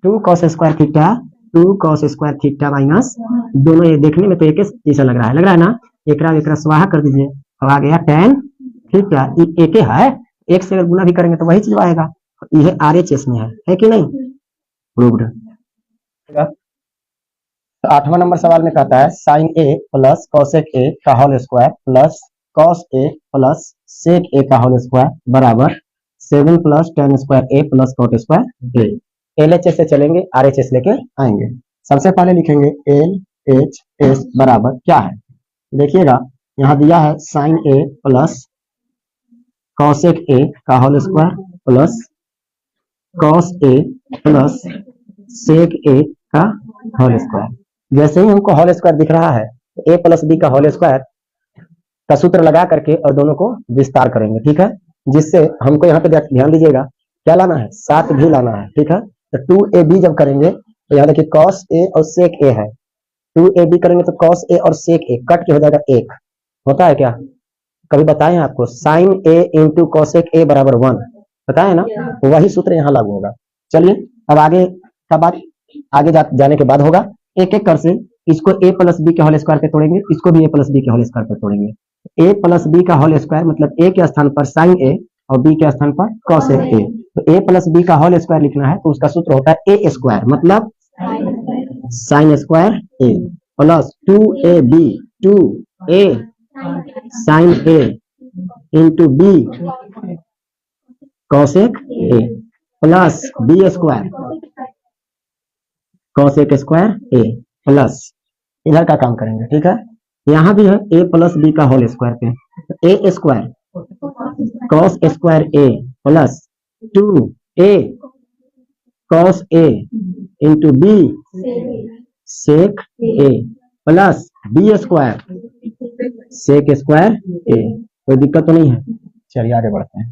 2 cos square theta, 2 cos square theta minus, दोनों ये देखने में तो एक जैसा लग रहा है ना। एकरा स्वाहा कर दीजिए, अब आ गया टेन थीटा, एक है, एक से अगर गुना भी करेंगे तो वही चीज आएगा। ये RHS में है कि नहीं? प्रूव्ड। तो 8वां नंबर सवाल में कहता है sine A plus cosec A का whole square plus cos A plus sec A का होल स्क्वायर बराबर 7 plus tan square A plus cot square A. LHS से चलेंगे RHS लेके आएंगे। सबसे पहले लिखेंगे LHS बराबर क्या है, देखिएगा यहाँ दिया है sine A plus cosec A का whole square plus cos A plus sec A का होल स्क्वायर। जैसे ही हमको होल स्क्वायर दिख रहा है तो a प्लस बी का होल स्क्वायर का सूत्र लगा करके और दोनों को विस्तार करेंगे, ठीक है। जिससे हमको यहाँ पे ध्यान दीजिएगा क्या लाना है, 7 भी लाना है, ठीक है। तो 2ab जब करेंगे तो यहाँ देखिए cos a और sec a है, 2ab करेंगे तो cos a और sec a कट के हो जाएगा 1, होता है क्या, कभी बताए हैं आपको, sin a into cosec a बराबर 1 बताए ना, वही सूत्र यहाँ लागू होगा। चलिए अब आगे का बात आगे जाने के बाद होगा, एक एक कर से इसको a प्लस बी के होल स्क्वायर पे तोड़ेंगे, इसको भी a प्लस बी के होल स्क्वायर पे तोड़ेंगे। a प्लस बी का होल स्क्वायर मतलब a के स्थान पर साइन a और b के स्थान पर cosec a। तो a प्लस बी का होल स्क्वायर लिखना है तो उसका सूत्र होता है a स्क्वायर मतलब sine square a plus 2ab 2a sine a into b cosec a plus b square cosec square a plus इधर का काम करेंगे, ठीक है। यहाँ भी है a प्लस बी का होल स्क्वायर पे a square cos square a plus 2a cos a into b sec a plus b square sec square a। कोई दिक्कत तो नहीं है, चलिए आगे बढ़ते हैं।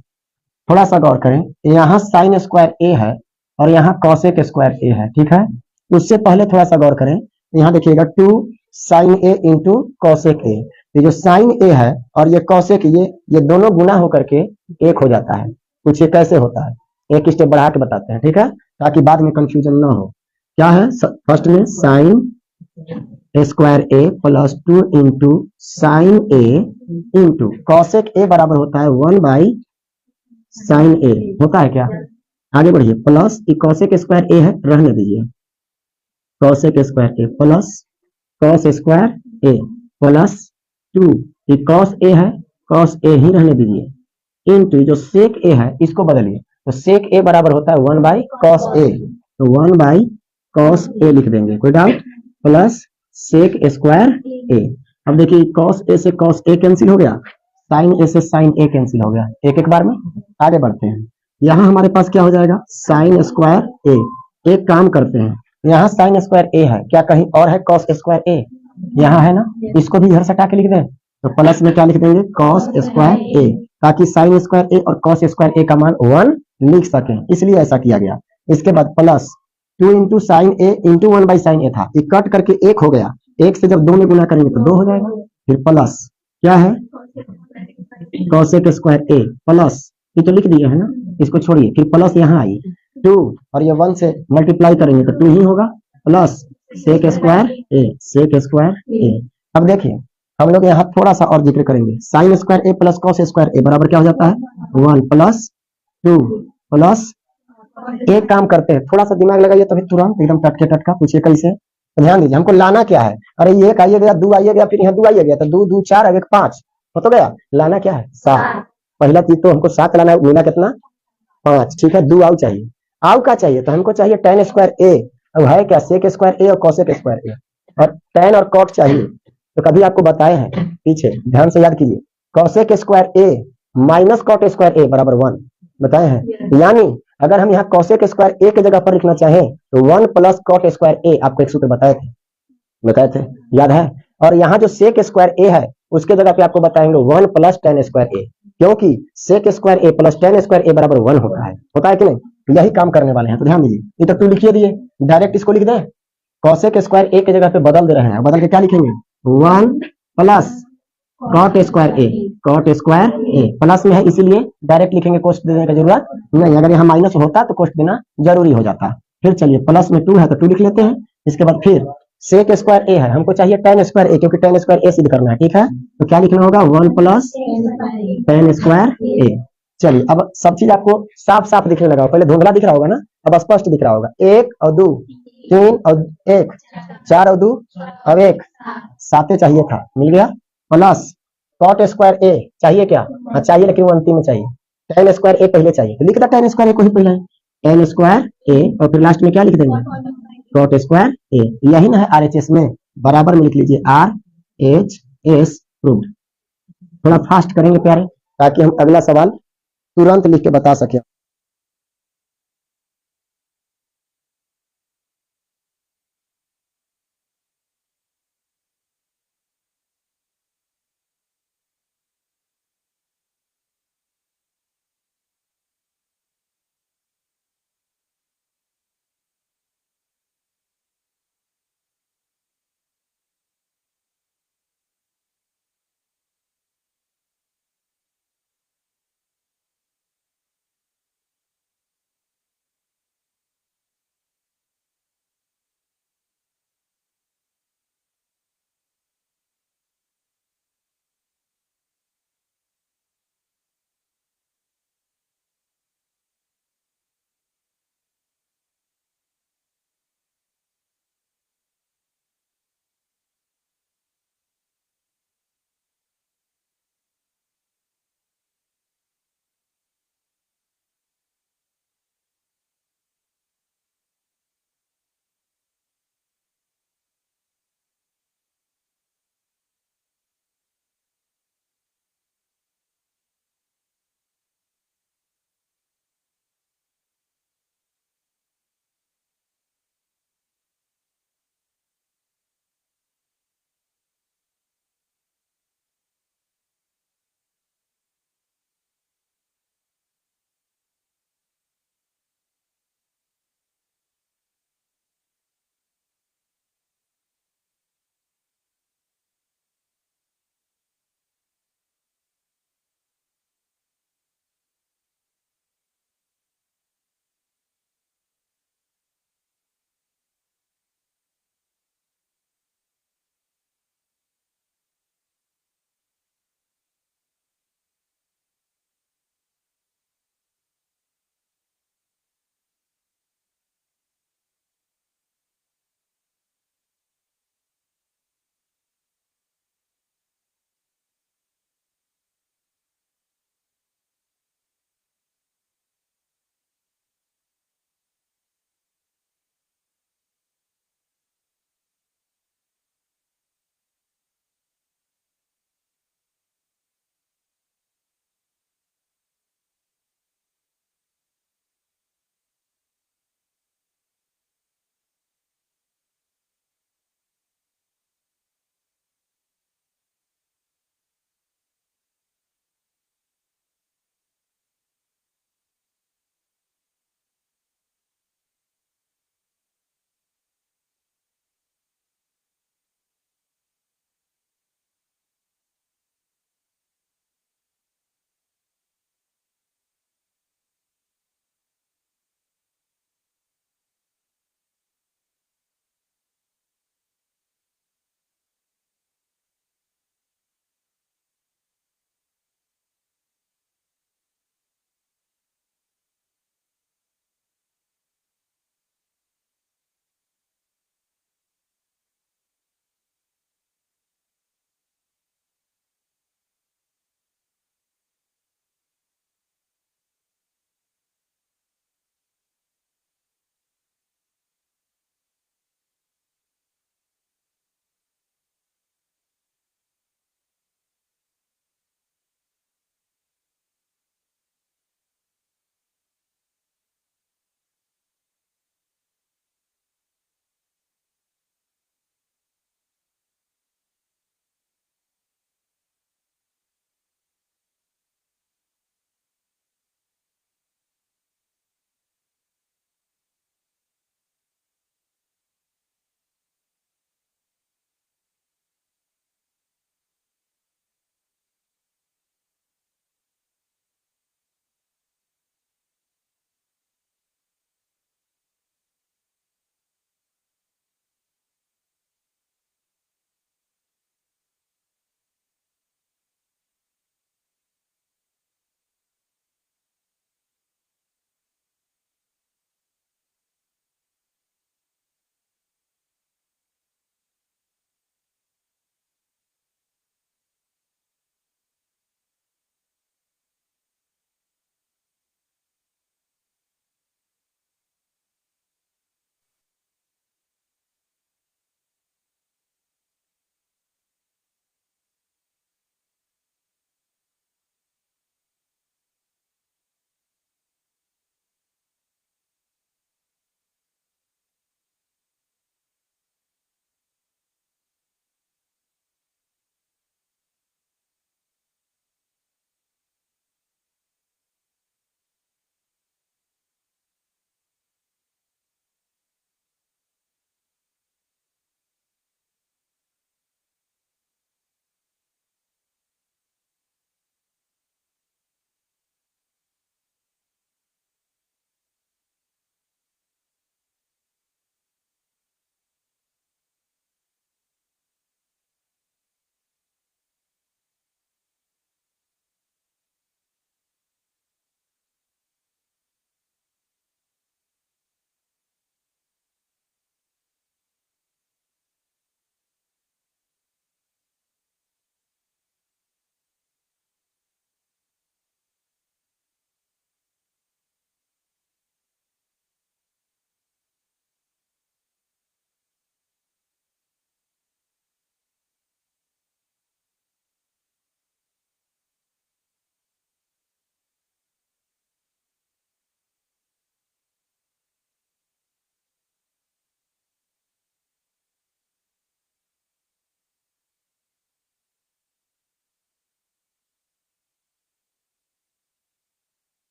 थोड़ा सा गौर करें, यहाँ साइन स्क्वायर a है और यहाँ cosec स्क्वायर a है, ठीक है। उससे पहले थोड़ा सा गौर करें, यहाँ देखिएगा 2 sine a into cosec a, ये जो साइन a है और ये कॉसेक ये दोनों गुना होकर के एक हो जाता है। पूछिए कैसे होता है, एक स्टेप बढ़ा के बताते हैं, ठीक है, ताकि बाद में कंफ्यूजन ना हो। क्या है, फर्स्ट में sign square a plus 2 into sine a into cosec a बराबर होता है 1 बाई साइन a, होता है क्या। आगे बढ़िए, प्लस कॉसेक स्क्वायर a है, रहने दीजिए, cosec square a plus cos square a plus 2, ये cos a है, cos a ही रहने दीजिए, इंटू जो sec a है इसको बदलिए, तो sec a बराबर होता है 1 बाई cos a, तो 1 बाई cos a लिख देंगे, कोई doubt, plus sec square a। अब देखिए cos a से cos a कैंसिल हो गया, sin a से sin a कैंसिल हो गया, एक एक बार में। आगे बढ़ते हैं, यहाँ हमारे पास क्या हो जाएगा, sin स्क्वायर a। एक काम करते हैं, यहाँ साइन स्क्वायर a है, क्या कहीं और है cos स्क्वायर a, यहाँ है ना, इसको भी इधर से हटा के लिख दें, तो प्लस में क्या लिख देंगे cos स्क्वायर a, ताकि साइन स्क्वायर a और cos स्क्वायर a का मान 1 लिख सकें, इसलिए ऐसा किया गया। इसके बाद plus 2 into sine a into 1 by sign a था, ये कट करके 1 हो गया, 1 से जब 2 में गुना करेंगे तो 2 हो जाएगा, फिर प्लस क्या है cosec स्क्वायर a प्लस, ये तो लिख दिया है ना, इसको छोड़िए, फिर प्लस यहाँ आई 2 और ये 1 से मल्टीप्लाई करेंगे तो 2 ही होगा, plus sec square a, sec square a। अब देखिए हम लोग यहाँ थोड़ा सा और जिक्र करेंगे, sign square a plus cos square a बराबर क्या हो जाता है 1 प्लस 2 प्लस, एक काम करते हैं, थोड़ा सा दिमाग लगाइए तभी तुरंत एकदम टटके टटका, पूछिए कैसे, तो ध्यान दीजिए, हमको लाना क्या है, अरे ये एक आइए गया, 2 आइए गया, फिर यहाँ 2 आइए गया, तो 2 2 4 1 5 हो तो गया, लाना क्या है 7। पहला चीज तो हमको 7 लाना है, मिला कितना 5, ठीक है। 2 आउ चाहिए, आउ का चाहिए, तो हमको चाहिए tan स्क्वायर a, अब है क्या सेक स्क्वायर a और cosec स्क्वायर a, और tan और cot चाहिए, तो कभी आपको बताए हैं पीछे, ध्यान से याद कीजिए, cosec square a minus cot square a बराबर 1 बताए हैं, यानी अगर हम यहाँ cosec स्क्वायर a की जगह पर लिखना चाहें तो 1 प्लस cot स्क्वायर a, आपको एक सूत्र बताए थे, याद है। और यहाँ जो सेक स्क्वायर a है उसके जगह पे आपको बताएंगे 1 प्लस tan स्क्वायर a, क्योंकि sec square a plus tan square a बराबर 1 होता है कि नहीं, तो यही काम करने वाले हैं। तो ध्यान दीजिए, ये तो 2 लिखिए दिए, डायरेक्ट इसको लिख दें, cosec स्क्वायर a की जगह पे बदल दे रहे हैं, बदल के क्या लिखेंगे 1 plus cot square a plus में है इसीलिए डायरेक्ट लिखेंगे, कोष्ट देने की जरूरत नहीं, अगर यहाँ माइनस होता तो कोष्ट देना जरूरी हो जाता। फिर चलिए प्लस में 2 है तो 2 लिख लेते हैं, इसके बाद फिर सेक स्क्वायर a है, हमको चाहिए tan स्क्वायर a, क्योंकि tan स्क्वायर a सिद्ध करना है, ठीक है, तो क्या लिखना होगा 1 प्लस tan स्क्वायर a। चलिए अब सब चीज आपको साफ साफ दिखने लगा, पहले धुंधला दिख रहा होगा ना, अब स्पष्ट दिख रहा होगा, 1 और 2, 3 और 1, 4 और 2 और 1, 7 चाहिए था, मिल गया। प्लस कॉट स्क्वायर ए चाहिए क्या? हाँ चाहिए, लेकिन वो अंतिम में चाहिए। टेन स्क्वायर ए पहले चाहिए, तो लिख दो टेन स्क्वायर ए को ही पहले, टेन स्क्वायर ए, और फिर लास्ट में क्या लिख देंगे? Cot square A. यही ना है RHS में, बराबर में लिख लीजिए RHS प्रूव्ड। थोड़ा फास्ट करेंगे प्यारे, ताकि हम अगला सवाल तुरंत लिख के बता सके।